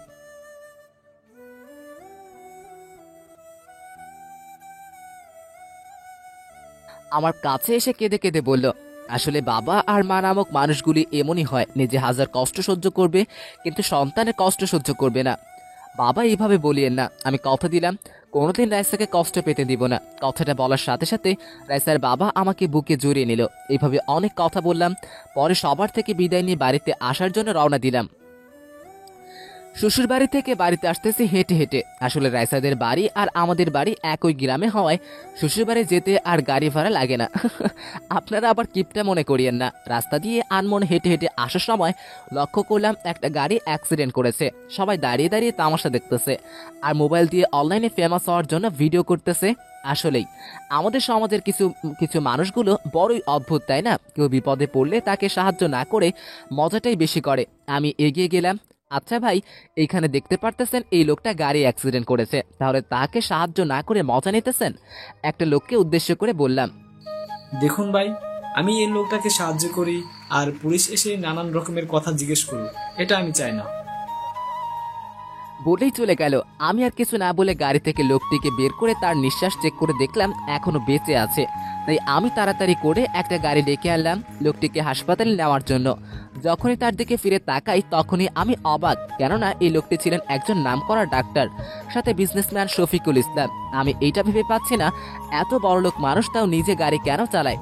আমার কাছে এসে কেঁদে কেঁদে বলল, আসলে বাবা আর মা নামক মানুষগুলি এমনই হয়, নিজে হাজার কষ্ট সহ্য করবে কিন্তু সন্তানের কষ্ট সহ্য করবে না। বাবা এইভাবে বলিয়েন না, আমি কথা দিলাম কোনোদিন রাইসাকে কষ্ট পেতে দিব না। কথাটা বলার সাথে সাথে রাইসার বাবা আমাকে বুকে জড়িয়ে নিল। এইভাবে অনেক কথা বললাম, পরে সবার থেকে বিদায় নিয়ে বাড়িতে আসার জন্য রওনা দিলাম। শ্বশুর বাড়ি থেকে বাড়িতে আসতেছি হেঁটে হেঁটে। আসলে রাইসাদের বাড়ি আর আমাদের বাড়ি একই গ্রামে হওয়ায় শ্বশুর বাড়ি যেতে আর গাড়ি ভাড়া লাগে না। আপনারা আবার কিপটা মনে করিয়েন না। রাস্তা দিয়ে আনমনে হেঁটে হেঁটে আসার সময় লক্ষ্য করলাম একটা গাড়ি অ্যাক্সিডেন্ট করেছে। সবাই দাঁড়িয়ে দাঁড়িয়ে তামাশা দেখতেছে আর মোবাইল দিয়ে অনলাইনে ফেমাস হওয়ার জন্য ভিডিও করতেছে। আসলেই আমাদের সমাজের কিছু মানুষগুলো বড়ই অদ্ভুত, তাই না? কেউ বিপদে পড়লে তাকে সাহায্য না করে মজাটাই বেশি করে। আমি এগিয়ে গেলাম। আচ্ছা ভাই, এইখানে দেখতে পারতেছেন এই লোকটা গাড়ি অ্যাক্সিডেন্ট করেছে, তাহলে তাকে সাহায্য না করে মজা নিতেছেন? একটা লোককে উদ্দেশ্য করে বললাম। দেখুন ভাই, আমি এই লোকটাকে সাহায্য করি আর পুলিশ এসে নানান রকমের কথা জিজ্ঞেস করুক, এটা আমি চাই না। বলেই চলে গেল। আমি আর কিছু না বলে গাড়ি থেকে লোকটিকে বের করে তার নিঃশ্বাস চেক করে দেখলাম এখনো বেঁচে আছে। তাই আমি তাড়াতাড়ি করে একটা গাড়ি ডেকে আনলাম লোকটিকে হাসপাতালে নেওয়ার জন্য। যখনই তার দিকে ফিরে তাকাই তখনই আমি অবাক, কেননা এই লোকটি ছিলেন একজন নামকরা ডাক্তার, সাথে বিজনেসম্যান শফিকুল ইসলাম। আমি এইটা ভেবে পাচ্ছি না, এত বড়লোক মানুষ তাও নিজে গাড়ি কেন চালায়।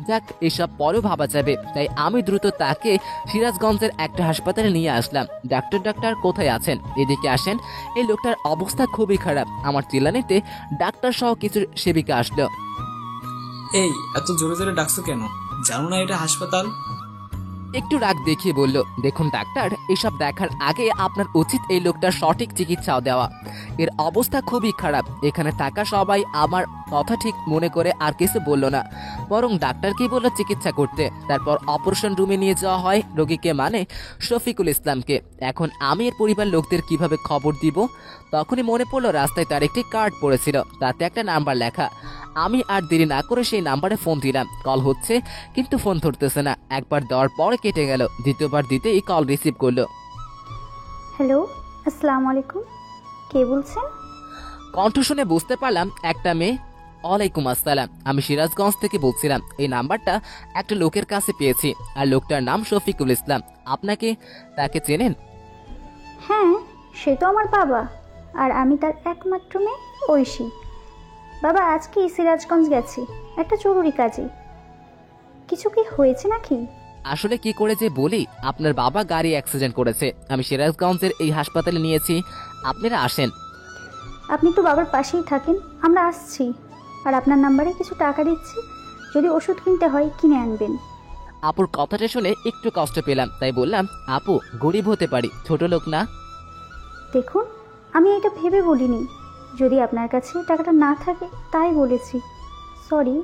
যাক, এসব পরেও ভাবা যাবে। তাই আমি দ্রুত তাকে সিরাজগঞ্জের একটা হাসপাতালে নিয়ে আসলাম। ডাক্তার কোথায় আছেন? এদিকে আসেন। এই লোকটার অবস্থা খুবই খারাপ। আমার চিল্লানিতে ডাক্তার সহ কিছু সেবিকা আসলো। এই এত জোরে জোরে ডাকছো কেন? জানো না এটা হাসপাতাল? একটু রাগ দেখিয়ে বলল, দেখুন ডাক্তার, এসব দেখার আগে আপনার উচিত এই লোকটার সঠিক চিকিৎসাও দেওয়া। এর অবস্থা খুবই খারাপ। এখানে থাকা সবাই আমার কথা ঠিক মনে করে আর কিছু বলল না, বরং ডাক্তারকেই বলল চিকিৎসা করতে। তারপর অপারেশন রুমে নিয়ে যাওয়া হয় রোগীকে, মানে শফিকুল ইসলামকে। এখন আমি এর পরিবার লোকদের কিভাবে খবর দিব? তখনই মনে পড়লো রাস্তায় তার একটি কার্ড পড়েছিল, তাতে একটা নাম্বার লেখা। আমি আর দেরি না করে সেই নাম্বারে ফোন দিলাম। কল হচ্ছে কিন্তু ফোন ধরতেছে না। একবার দেওয়ার পরে কেটে গেল, দ্বিতীয়বার দিতেই কল রিসিভ করলো। হ্যালো, আসসালামু আলাইকুম, কে বলছেন? কণ্ঠ শুনে বুঝতে পারলাম একটা মেয়ে। ওয়ালাইকুম আসসালাম, আমি সিরাজগঞ্জ থেকে বলছিলাম। এই নাম্বারটা একটা লোকের কাছে পেয়েছি, আর লোকটার নাম শফিকুল ইসলাম। আপনাকে তাকে চেনেন? হ্যাঁ, সে তো আমার বাবা, আর আমি তার একমাত্র মেয়ে ঐশী। বাবা আজকেই সিরাজগঞ্জ গেছি একটা জরুরি কাজে। কিছু কি হয়েছে নাকি? আসলে কি করে যে বলি, আপনার বাবা গাড়ি অ্যাক্সিডেন্ট করেছে। আমি সিরাজগঞ্জের এই হাসপাতালে নিয়েছি, আপনারা আসেন। আপনি তো বাবার পাশেই থাকেন, আমরা আসছি। আর আপনার নাম্বারে কিছু টাকা দিচ্ছি, যদি ওষুধ কিনতে হয় কিনে আনবেন। আপুর কথাটা শুনে একটু কষ্ট পেলাম, তাই বললাম, আপু গরিব হতে পারি, ছোট লোক না। দেখুন, আমি এটা ভেবে বলিনি। যদি আপনার কাছে টাকাটা না থাকে তাই বলেছি, সরি।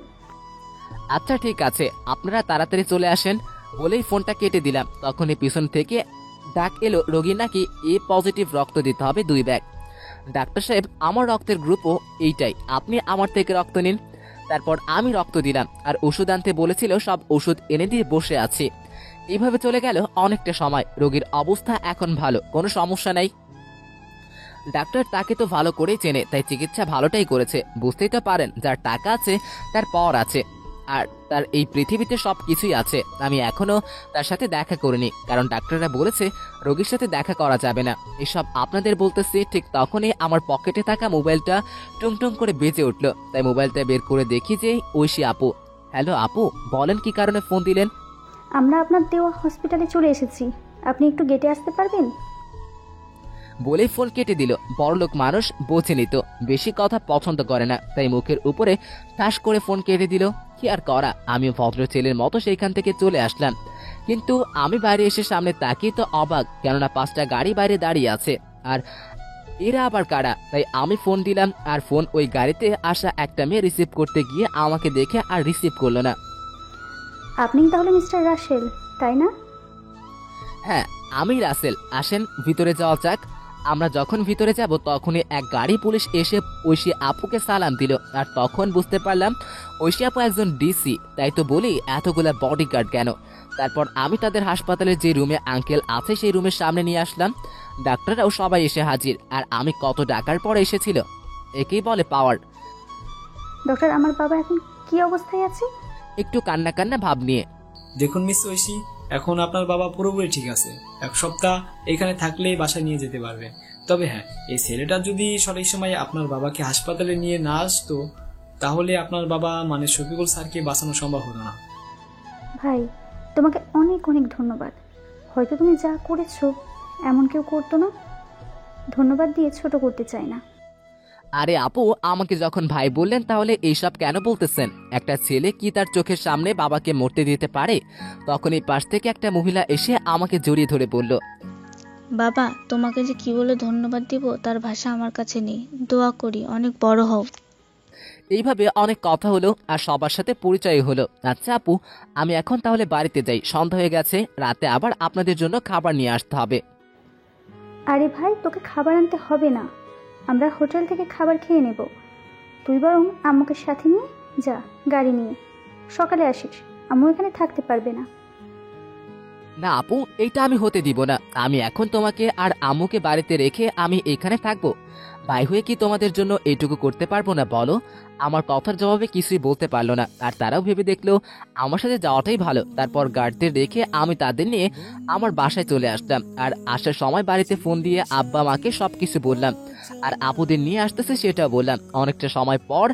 আচ্ছা ঠিক আছে, আপনারা তাড়াতাড়ি চলে আসেন। বলেই ফোনটা কেটে দিলাম। তখনই পিছন থেকে ডাক এলো, রোগীর নাকি এ পজিটিভ রক্ত দিতে হবে 2 ব্যাগ। ডাক্তার সাহেব, আমার রক্তের গ্রুপও এইটাই, আপনি আমার থেকে রক্ত নিন। তারপর আমি রক্ত দিলাম, আর ওষুধ আনতে বলেছিল, সব ওষুধ এনে দিয়ে বসে আছি। এইভাবে চলে গেল অনেকটা সময়। রোগীর অবস্থা এখন ভালো, কোনো সমস্যা নাই। ডাক্তার তাকে তো ভালো করেই চেনে, তাই চিকিৎসা ভালোটাই করেছে। বুঝতেই তো পারেন, যার টাকা আছে তার পাওয়ার আছে, আর তার এই পৃথিবীতে সব কিছুই আছে। আমি এখনো তার সাথে দেখা করিনি, কারণ ডাক্তাররা বলেছে রোগীর সাথে দেখা করা যাবে না। এসব আপনাদের বলতেছি, ঠিক তখনই আমার পকেটে থাকা মোবাইলটা টুংটুং করে বেজে উঠলো। তাই মোবাইলটা বের করে দেখি যে ঐশী আপু। হ্যালো আপু, বলেন কি কারণে ফোন দিলেন? আমরা আপনার দেওয়া হসপিটালে চলে এসেছি, আপনি একটু গেটে আসতে পারবেন? বলেই ফোন কেটে দিল। বড়লোক মানুষ, বোঝে নিত, বেশি কথা পছন্দ করে না, তাই মুখের উপরে ঠাস করে ফোন কেটে দিল। কি আর করা, আমিও ভদ্র ছেলের মতো সেইখান থেকে চলে আসলাম। কিন্তু আমি বাইরে এসে সামনে তাকিয়ে তো অবাক, কেননা 5টা গাড়ি বাইরে দাঁড়িয়ে আছে, আর এরা আবার কারা? তাই আমি ফোন দিলাম, আর ফোন ওই গাড়িতে আসা একটা মেয়ে রিসিভ করতে গিয়ে আমাকে দেখে আর রিসিভ করলো না। আপনি তাহলে মিস্টার রাসেল, তাই না? হ্যাঁ, আমি রাসেল। আসেন ভিতরে যাওয়া যাক। আমরা যখন ভিতরে যাব তখনই এক গাড়ি পুলিশ এসে ঐশী আপুকে সালাম দিল, আর তখন বুঝতে পারলাম ঐশী আপু একজন ডিসি। তাই তো বলি এতগুলা বডিগার্ড কেন। তারপর আমি তাদের হাসপাতালের যে রুমে আঙ্কেল আছে সেই রুমের সামনে নিয়ে আসলাম। ডাক্তাররাও সবাই এসে হাজির, আর আমি কত ডাকার পর এসেছিল, একেই বলে পাওয়ার। ডক্টর, আমার বাবা এখন কি অবস্থায় আছে? একটু কান্না কান্না ভাব নিয়ে। দেখুন মিস ঐশী, এখন আপনার বাবা পুরোপুরি ঠিক আছে। 1 সপ্তাহ এখানে থাকলেই বাসায় নিয়ে যেতে পারবে। তবে হ্যাঁ, এই ছেলেটা যদি সঠিক সময়ে আপনার বাবাকে হাসপাতালে নিয়ে না আসতো, তাহলে আপনার বাবা মানে শফিকুল স্যারকে বাঁচানো সম্ভব হতো না। ভাই, তোমাকে অনেক অনেক ধন্যবাদ। হয়তো তুমি যা করেছো এমন কেউ করতো না। ধন্যবাদ দিয়ে ছোট করতে চাই না। আরে আপু, আমাকে যখন ভাই বললেন তাহলে এইসব কেন বলতেছেন? একটা ছেলে কি তার চোখের সামনে বাবাকে মরতে দিতে পারে? তখন এই পাশ থেকে একটা মহিলা এসে আমাকে জড়িয়ে ধরে বলল, বাবা, তোমাকে যে কি বলে ধন্যবাদ দিব তার ভাষা আমার কাছে নেই। দোয়া করি অনেক বড় হও। এইভাবে অনেক কথা হলো, আর সবার সাথে পরিচয় হলো। আচ্ছা আপু, আমি এখন তাহলে বাড়িতে যাই, সন্ধ্যা হয়ে গেছে, রাতে আবার আপনাদের জন্য খাবার নিয়ে আসতে হবে। আরে ভাই, তোকে খাবার আনতে হবে না, আমরা হোটেল থেকে খাবার খেয়ে নেব। তুই বরং আম্মুকে সাথে নিয়ে যা গাড়ি নিয়ে, সকালে আসিস। আম্মু এখানে থাকতে পারবে না। না আপু, এইটা আমি হতে দিব না। আমি এখন তোমাকে আর আম্মুকে বাড়িতে রেখে আমি এখানে থাকবো? ভাই হয়ে কি তোমাদের জন্য এইটুকু করতে পারবো না বলো? আমার কথার জবাবে কিছুই বলতে পারলো না, আর তারাও ভেবে দেখলো আমার সাথে যাওয়াটাই ভালো। তারপর গার্ডদের রেখে আমি তাদের নিয়ে আমার বাসায় চলে আসলাম, আর আসার সময় বাড়িতে ফোন দিয়ে আব্বা মাকে সবকিছু বললাম, আর আপুদের নিয়ে আসতেছে সেটাও বললাম। অনেকটা সময় পর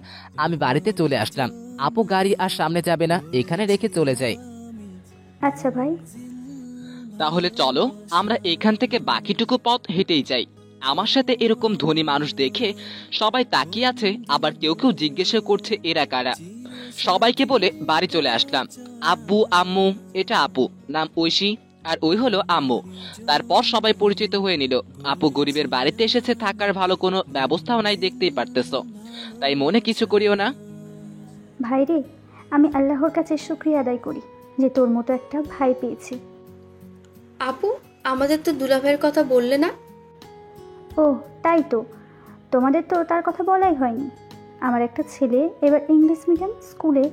আমি বাড়িতে চলে আসলাম। আপু গাড়ি আর সামনে যাবে না, এখানে রেখে চলে যাই। আচ্ছা ভাই, তাহলে চলো আমরা এখান থেকে বাকিটুকু পথ হেঁটেই যাই। আমার সাথে এরকম ধনী মানুষ দেখে সবাই তাকিয়ে আছে, আবার কেউ কেউ জিজ্ঞেস করছে এরা কারা। সবাইকে বলে বাড়ি চলে আসলাম। আব্বু আম্মু, এটা আপু, নাম ঐশী, আর ওই হলো আম্মু। তারপর সবাই পরিচিত হয়ে নিল। আপু গরিবের বাড়িতে এসেছে, থাকার ভালো কোনো ব্যবস্থাও নাই, দেখতেই পারতেছো, তাই মনে কিছু করিও না। ভাই রে, আমি আল্লাহর কাছে শুক্রিয়া আদায় করি যে তোর মতো একটা ভাই পেয়েছি। আপু, আমাদের তো দুলাভাইয়ের কথা বললে না? ও তাই তো, তোমাদের তো তার কথা বলাই হয়নি। আমার একটা ছেলে এবার ইংলিশ মিডিয়াম স্কুলে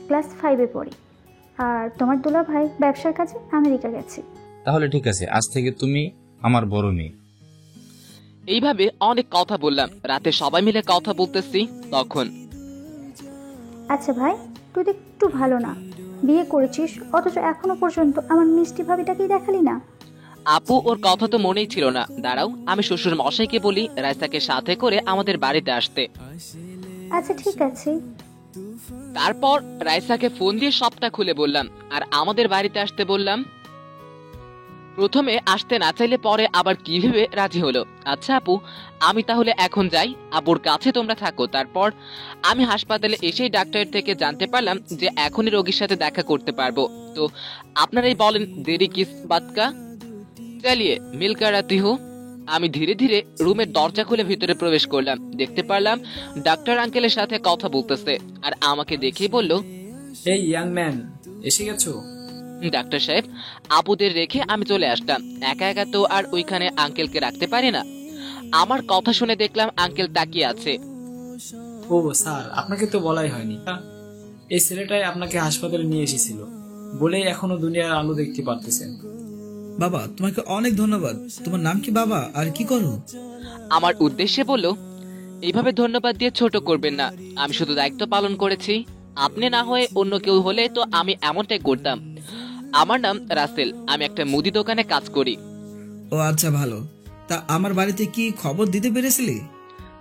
ক্লাস 5-এ পড়ে, আর তোমার দুলা ভাই ব্যবসার কাজে আমেরিকা গেছে। তাহলে ঠিক আছে, আজ থেকে তুমি আমার বড় মেয়ে। এইভাবে অনেক কথা বললাম। রাতে সবাই মিলে কথা বলতেছি, তখন আচ্ছা ভাই, তুই তো একটু ভালো না, বিয়ে করেছিস অথচ এখনো পর্যন্ত আমার মিষ্টি ভাবিটাকেই দেখালি না। আপু ওর কথা তো মনেই ছিল না। দাঁড়াও, আমি শ্বশুর মশাইকে বলি রাইসাকে সাথে করে আমাদের বাড়িতে আসতে। আচ্ছা ঠিক আছে। তারপর রাইসাকে ফোন দিয়ে সবটা খুলে বললাম, আর আমাদের বাড়িতে আসতে বললাম। প্রথমে আসতে না চাইলে পরে আবার কি ভেবে রাজি হলো। আচ্ছা আপু, আমি তাহলে এখন যাই, আবুর কাছে তোমরা থাকো। তারপর আমি হাসপাতালে এসেই ডাক্তারের থেকে জানতে পারলাম যে এখনই রোগীর সাথে দেখা করতে পারবো। তো আপনারাই বলেন, দেরি কিস বাত কা, চালিয়ে মিলকার আতি হো। আমি ধীরে ধীরে রুমের দরজা খুলে ভিতরে প্রবেশ করলাম। দেখতে পারলাম ডাক্তার আঙ্কেলের সাথে কথা বলতেছে, আর আমাকে দেখেই বলল, এই ইয়াং ম্যান, এসে গেছো? ডাক্তার সাহেব, আপুদের রেখে আমি চলে আসলাম। একা একা তো আর ওইখানে আঙ্কেলকে রাখতে পারি না। আমার কথা শুনে দেখলাম আঙ্কেল তাকিয়ে আছে। ও স্যার, আপনাকে তো বলাই হয়নি, এই ছেলেটাই আপনাকে হাসপাতালে নিয়ে এসেছিল বলেই এখনো দুনিয়ার আলো দেখতে পারতেছেন। বাবা, তোমাকে অনেক ধন্যবাদ। তোমার নাম কি বাবা, আর কি করো? আমার উদ্দেশ্যে বলল, এইভাবে ধন্যবাদ দিয়ে ছোট করবেন না, আমি শুধু দায়িত্ব পালন করেছি। আপনি না হয়ে অন্য কেউ হলে তো আমি এমনটাই করতাম। আমার নাম রাসেল, আমি একটা মুদি দোকানে কাজ করি। ও আচ্ছা, ভালো। তা আমার বাড়িতে কি খবর দিতে পেরেছিলি?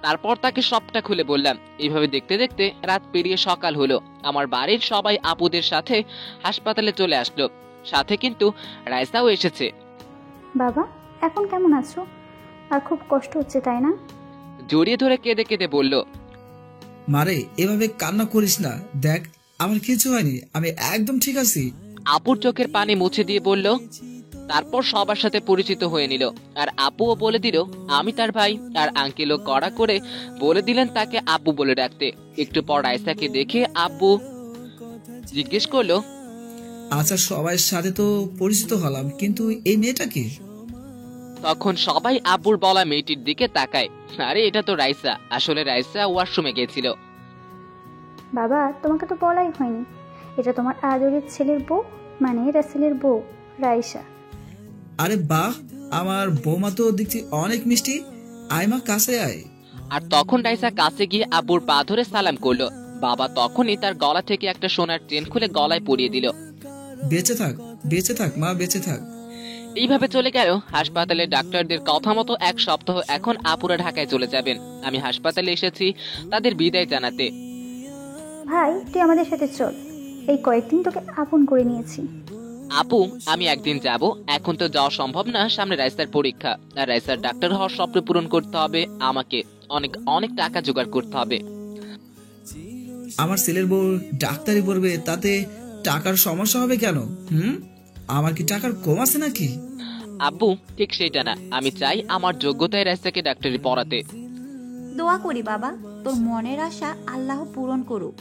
তারপর তাকে সবটা খুলে বললাম। এইভাবে দেখতে দেখতে রাত পেরিয়ে সকাল হলো। আমার বাড়ির সবাই আপুদের সাথে হাসপাতালে চলে আসলো, সাথে কিন্তু রাইসাও এসেছে। বাবা, এখন কেমন আছো? আর খুব কষ্ট হচ্ছে তাই না? জড়িয়ে ধরে কেঁদে কেঁদে বলল, মারে, এভাবে কান্না করিস না। দেখ, আমার কিছু হয়নি, আমি একদম ঠিক আছি। আপুর চোখের পানি মুছে দিয়ে বলল। তারপর সবার সাথে পরিচিত হয়ে নিল, আর আপুও বলে দিল আমি তার ভাই। আর আঙ্কেলও কড়া করে বলে দিলেন তাকে আব্বু বলে ডাকতে। একটু পর রাইসাকে দেখে আব্বু জিজ্ঞেস করলো, আচ্ছা, সবার সাথে তো পরিচিত হলাম, কিন্তু এই মেয়েটা কি? তখন সবাই আব্বুর বলা মেয়েটির দিকে তাকায়। আরে এটা তো রাইসা। আসলে রাইসা ওয়াশরুমে গেছিল। বাবা, তোমাকে তো বলাই হয়নি, এটা তোমার আদরের ছেলের বউ, মানে রাসেলের বউ, রাইসা। আরে বাহ, আমার বৌমা তো দেখছি অনেক মিষ্টি। আয় মা, কাছে আয়। আর তখন রাইসা কাছে গিয়ে আব্বুর পা ধরে সালাম করলো। বাবা তখনই তার গলা থেকে একটা সোনার চেন খুলে গলায় পরিয়ে দিল। বেঁচে থাক, বেঁচে থাক মা, বেঁচে থাক। এইভাবে চলে গেল। হাসপাতালে ডাক্তারদের কথা মতো 1 সপ্তাহ এখন আপুরা ঢাকায় চলে যাবেন। আমি হাসপাতালে এসেছি তাদের বিদায় জানাতে। ভাই, তুই আমাদের সাথে চল, এই কয়েকদিন তোকে আপন করে নিয়েছি। আপু, আমি একদিন যাব, এখন তো যাওয়া সম্ভব না, সামনে রাইসার পরীক্ষা। আর রাইসার ডাক্তার হওয়ার স্বপ্ন পূরণ করতে হবে আমাকে, অনেক অনেক টাকা জোগাড় করতে হবে। আমার ছেলের বউ ডাক্তারি পড়বে, তাতে টাকার সমস্যা হবে কেন? আমার কি টাকার কম আছে নাকি? আব্বু, ঠিক সেটা না, আমি চাই আমার যোগ্যতায় রাইসাকে ডাক্তারি পড়াতে। দোয়া করি বাবা, তোর মনের আশা আল্লাহ পূরণ করুক।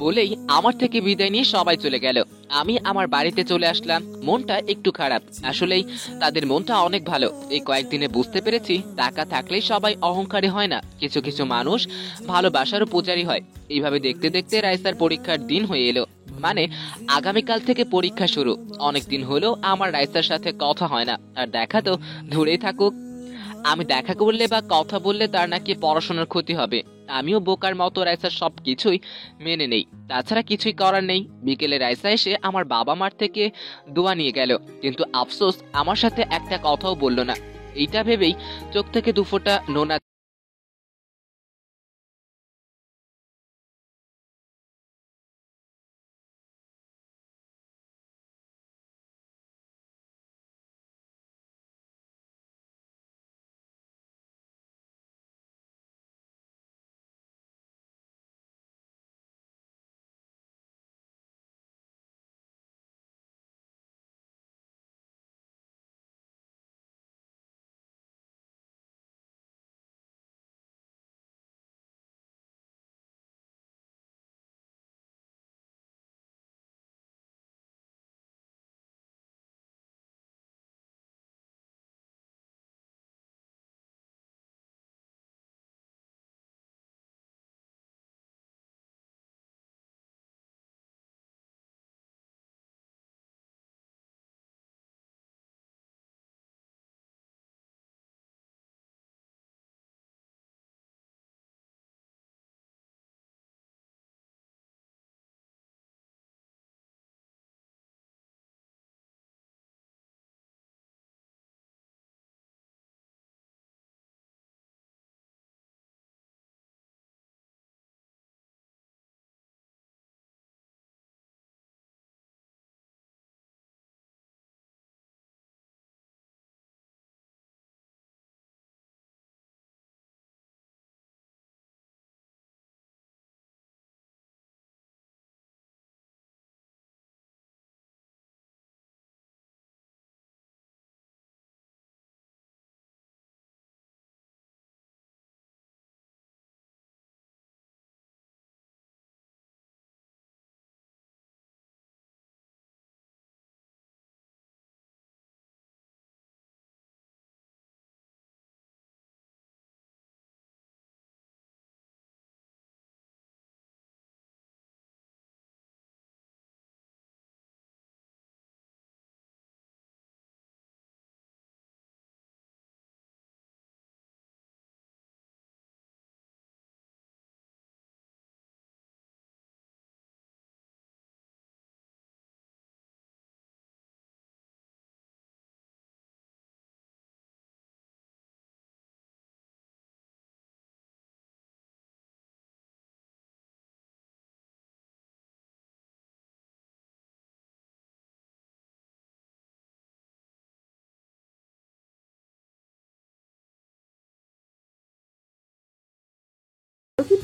বলেই আমার থেকে বিদায় নিয়ে সবাই চলে গেল। আমি আমার বাড়িতে চলে আসলাম। মনটা একটু খারাপ। আসলেই তাদের মনটা অনেক ভালো। এই কয়েকদিনে বুঝতে পেরেছি টাকা থাকলেই সবাই অহংকারী হয় না, কিছু কিছু মানুষ ভালোবাসারও পূজারী হয়। এইভাবে দেখতে দেখতে রাইসার পরীক্ষার দিন হয়ে এলো, মানে আগামীকাল থেকে পরীক্ষা শুরু। অনেকদিন হলো আমার রাইসার সাথে কথা হয় না, আর দেখা তো দূরেই থাকুক। আমি দেখা করলে বা কথা বললে তার নাকি পড়াশোনার ক্ষতি হবে। আমিও বোকার মতো রাইসার সবকিছুই মেনে নেই, তাছাড়া কিছুই করার নেই। বিকেলে রাইসা এসে আমার বাবা মার থেকে দোয়া নিয়ে গেল, কিন্তু আফসোস আমার সাথে একটা কথাও বলল না। এইটা ভেবেই চোখ থেকে দুফোঁটা নোনা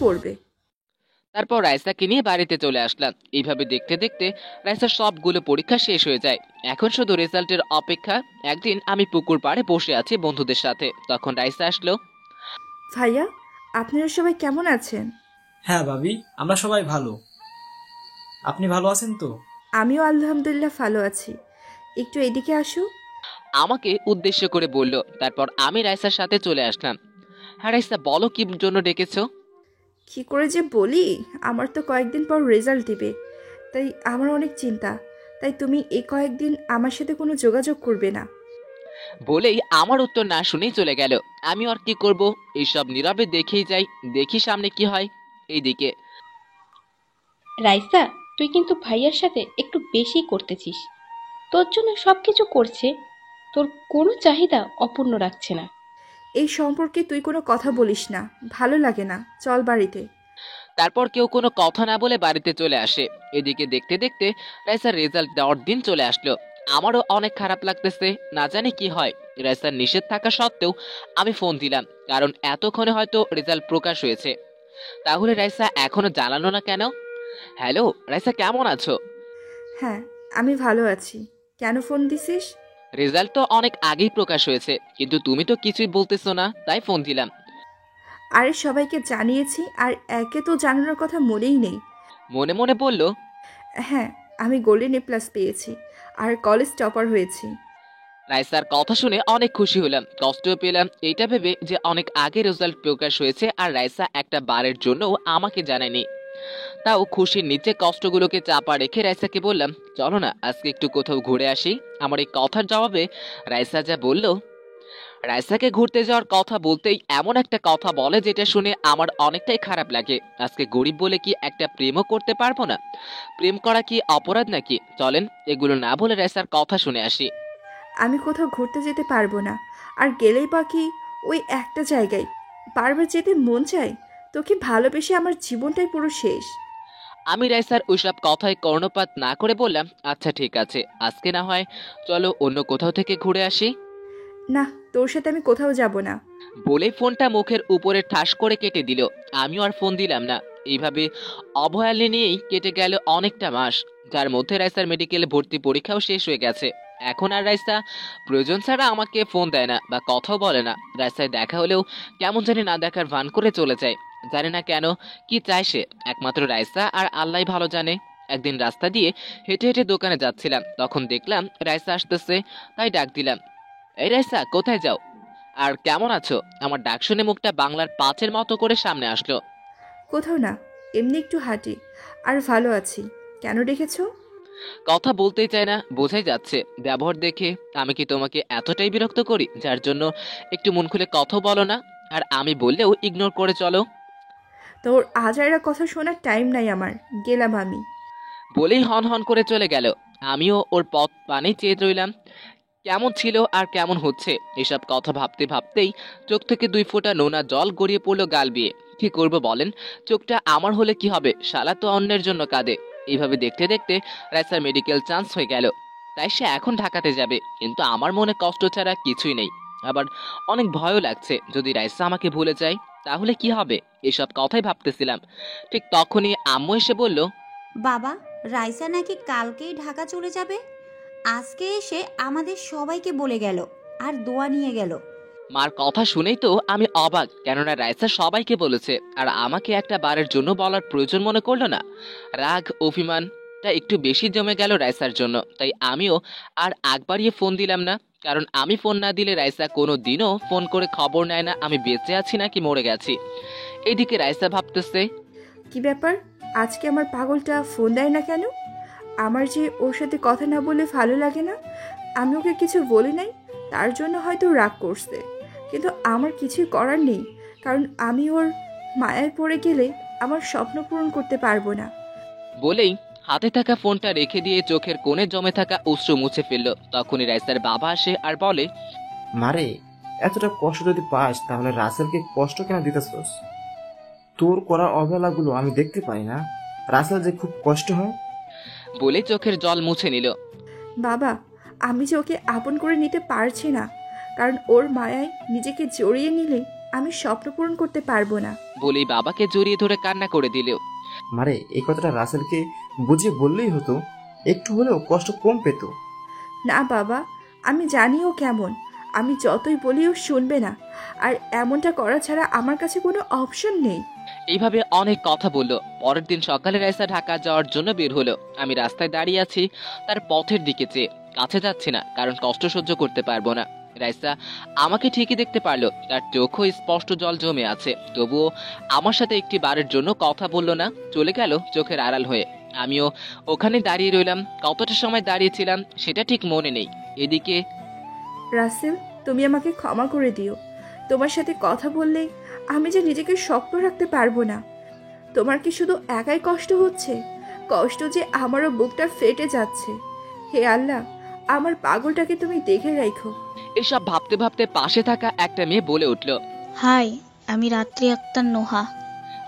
পড়বে। তারপর রাইসাকে নিয়ে বাড়িতে চলে আসলাম। এইভাবে দেখতে দেখতে রাইসার সবগুলো পরীক্ষা শেষ হয়ে যায়। এখন শুধু রেজাল্টের অপেক্ষা। একদিন আমি পুকুর পাড়ে বসে আছি বন্ধুদের সাথে, তখন রাইসা আসলো। ভাইয়া, আপনারা সবাই কেমন আছেন? হ্যাঁ ভাবি, আমরা সবাই ভালো। আপনি ভালো আছেন তো? আমিও আলহামদুলিল্লাহ ভালো আছি। একটু এদিকে আসো। আমাকে উদ্দেশ্য করে বলল। তারপর আমি রাইসার সাথে চলে আসলাম। হ্যাঁ রাইসা, বলো কি জন্য ডেকেছো? কি করে যে বলি, আমার তো কয়েকদিন পর রেজাল্ট দিবে, তাই আমার অনেক চিন্তা। তাই তুমি এই কয়েকদিন আমার সাথে কোনো যোগাযোগ করবে না। বলেই আমার উত্তর না শুনেই চলে গেল। আমি আর কি করব, এইসব নীরবে দেখেই যাই, দেখি সামনে কি হয়। এইদিকে রাইসা, তুই কিন্তু ভাইয়ার সাথে একটু বেশি করতেছিস। তোর জন্য সবকিছু করছে, তোর কোনো চাহিদা অপূর্ণ রাখছে না। এই সম্পর্কে তুই কোনো কথা বলিস না, ভালো লাগে না, চল বাড়িতে। তারপর কেউ কোনো কথা না বলে বাড়িতে চলে আসে। এদিকে দেখতে দেখতে রাইসার রেজাল্ট দেওয়ার দিন চলে আসলো। আমারও অনেক খারাপ লাগতেছে, না জানি কি হয়। রাইসার নিষেধ থাকা সত্ত্বেও আমি ফোন দিলাম, কারণ এতক্ষণে হয়তো রেজাল্ট প্রকাশ হয়েছে। তাহলে রাইসা এখনো জানালো না কেন? হ্যালো রাইসা, কেমন আছো? হ্যাঁ, আমি ভালো আছি। কেন ফোন দিছিস? রেজাল্ট তো অনেক আগেই প্রকাশ হয়েছে, কিন্তু তুমি তো কিছুই বলতেছো না, তাই ফোন দিলাম। আরে সবাইকে জানিয়েছি, আর একে তো জানানোর কথা মনেই নেই। মনে মনে বলল, হ্যাঁ, আমি গোল্ডেন A+ পেয়েছি আর কলেজ টপার হয়েছি। রাইসার কথা শুনে অনেক খুশি হলাম, কষ্টও পেলাম এইটা ভেবে যে অনেক আগে রেজাল্ট প্রকাশ হয়েছে আর রাইসা একটা বারের জন্য আমাকে জানায়নি। তাও খুশির নিচে কষ্টগুলোকে চাপা রেখে রাইসাকে বললাম, চলো না আজকে একটু কোথাও ঘুরে আসি। আমার এই কথার জবাবে রাইসা যা বলল, রাইসাকে ঘুরতে যাওয়ার কথা বলতেই এমন একটা কথা বলে যেটা শুনে আমার অনেকটাই খারাপ লাগে। আজকে গরিব বলে কি একটা প্রেমও করতে পারবো না? প্রেম করা কি অপরাধ নাকি? চলেন এগুলো না বলে রাইসার কথা শুনে আসি। আমি কোথাও ঘুরতে যেতে পারবো না, আর গেলেই বাকি ওই একটা জায়গায়। বারবার যেতে মন চায়, তোকে ভালোবেসে আমার জীবনটাই পুরো শেষ। আমি রাইসার ওইসব কথায় কর্ণপাত না করে বললাম, আচ্ছা ঠিক আছে, আজকে না হয় চলো অন্য কোথাও থেকে ঘুরে আসি। না, তোর সাথে আমি কোথাও যাব না। বলেই ফোনটা মুখের উপরে ঠাস করে কেটে দিল। আমিও আর ফোন দিলাম না। এইভাবে অবহেলা নিয়েই কেটে গেল অনেকটা মাস, যার মধ্যে রাইসার মেডিকেলে ভর্তি পরীক্ষাও শেষ হয়ে গেছে। এখন আর রাইসা প্রয়োজন ছাড়া আমাকে ফোন দেয় না বা কথাও বলে না। রাইসায় দেখা হলেও কেমন জানি না দেখার ভান করে চলে যায়। জানি না কেন, কি চায় সে, একমাত্র রাইসা আর আল্লাহই ভালো জানে। একদিন রাস্তা দিয়ে হেঁটে হেঁটে দোকানে যাচ্ছিলাম, তখন দেখলাম রাইসা আসতেছে, তাই ডাক দিলাম, এই রাইসা কোথায় যাও আর কেমন আছো? আমার ডাক শুনে মুখটা বাংলার 5-এর মতো করে সামনে আসলো। কোথাও না, এমনি একটু হাঁটি। আর ভালো আছি। কেন ডেকেছো? কথা বলতেই চায় না, বোঝাই যাচ্ছে। ব্যবহার দেখে আমি কি তোমাকে এতটাই বিরক্ত করি যার জন্য একটু মন খুলে কথা বলো না? আর আমি বললেও ইগনোর করে চলো। তোর আজাইরা কথা শোনার টাইম নাই আমার, গেলাম আমি। বলেই হন হন করে চলে গেল। আমিও ওর পথ পানে চেয়ে রইলাম। কেমন ছিল আর কেমন হচ্ছে এসব কথা ভাবতে ভাবতেই চোখ থেকে 2 ফোঁটা নোনা জল গড়িয়ে পড়লো গাল বিয়ে। কি করবো বলেন, চোখটা আমার হলে কি হবে, শালা তো অন্যের জন্য কাঁদে। এইভাবে দেখতে দেখতে রাইসার মেডিকেল চান্স হয়ে গেল, তাই সে এখন ঢাকাতে যাবে। কিন্তু আমার মনে কষ্ট ছাড়া কিছুই নেই, আবার অনেক ভয়ও লাগছে। যদি রাইসা আমাকে ভুলে যায় তাহলে কি হবে, এসব কথাই ভাবতেছিলাম। ঠিক তখনই আম্মু এসে বলল, বাবা, রাইসা নাকি কালকেই ঢাকা চলে যাবে। আজকে এসে আমাদের সবাইকে বলে গেল আর দোয়া নিয়ে গেল। মার কথা শুনেই তো আমি অবাক, কেননা রাইসা সবাইকে বলেছে আর আমাকে একটা বারের জন্য বলার প্রয়োজন মনে করলো না। রাগ অভিমানটা একটু বেশি জমে গেল রাইসার জন্য, তাই আমিও আর আগ বাড়িয়ে ফোন দিলাম না। কারণ আমি ফোন না দিলে রাইসা কোনো দিনও ফোন করে খবর নেয় না আমি বেঁচে আছি নাকি মরে গেছি। এইদিকে রাইসা ভাবতেছে, কি ব্যাপার, আজকে আমার পাগলটা ফোন দেয় না কেন? আমার যে ওর সাথে কথা না বলে ভালো লাগে না। আমি ওকে কিছু বলি নাই, তার জন্য হয়তো রাগ করছে। কিন্তু আমার কিছুই করার নেই, কারণ আমি ওর মায়ায় পড়ে গেলে আমার স্বপ্ন পূরণ করতে পারবো না। বলেই হাতে থাকা ফোনটা রেখে দিয়ে চোখের কোণে জমে থাকা অশ্রু মুছে ফেলল। তখনই রাইসার বাবা আসে আর বলে, মারে, এতটা কষ্ট যদি পাস তাহলে রাসেলকে কষ্ট কেন দিতেছস? তোর করা অবহেলাগুলো আমি দেখতে পাই না? রাসেল যে খুব কষ্ট হয়। বলে চোখের জল মুছে নিল। বাবা, আমি যে ওকে আপন করে নিতে পারছি না, কারণ ওর মায়ায় নিজেকে জড়িয়ে নিলে আমি স্বপ্ন পূরণ করতে পারবো না। বলেই বাবাকে জড়িয়ে ধরে কান্না করে দিল। মারে, এই কথাটা রাসেলকে বুঝিয়ে বললেই হতো, একটু হলেও কষ্ট কম পেত। না বাবা, আমি জানিও কেমন, আমি যতই বলিও শুনবে না, আর এমনটা করা ছাড়া আমার কাছে কোনো অপশন নেই। এইভাবে অনেক কথা বললো। পরের দিন সকালে রাইসা ঢাকা যাওয়ার জন্য বের হলো। আমি রাস্তায় দাঁড়িয়ে আছি, তার পথের দিকে চেয়ে। কাছে যাচ্ছি না, কারণ কষ্ট সহ্য করতে পারবো না। রাইসা আমাকে ঠিকই দেখতে পারলো, তার চোখও স্পষ্ট জল জমে আছে, তবুও আমার সাথে একটি বারের জন্য কথা বললো না, চলে গেল চোখের আড়াল হয়ে। আমিও ওখানে দাঁড়িয়ে রইলাম। কতটা সময় দাঁড়িয়েছিলাম সেটা ঠিক মনে নেই। এদিকে রাসেল, তুমি আমাকে ক্ষমা করে দিও। তোমার সাথে কথা বললে আমি যে নিজেকে শক্ত রাখতে পারবো না। তোমার কি শুধু একাই কষ্ট হচ্ছে? কষ্ট যে আমারও বুকটা ফেটে যাচ্ছে। হে আল্লাহ, আমার পাগলটাকে তুমি দেখে রাখো। এসব ভাবতে ভাবতে পাশে থাকা একটা মেয়ে বলে উঠল, হাই, আমি রাত্রি আক্তার নোহা।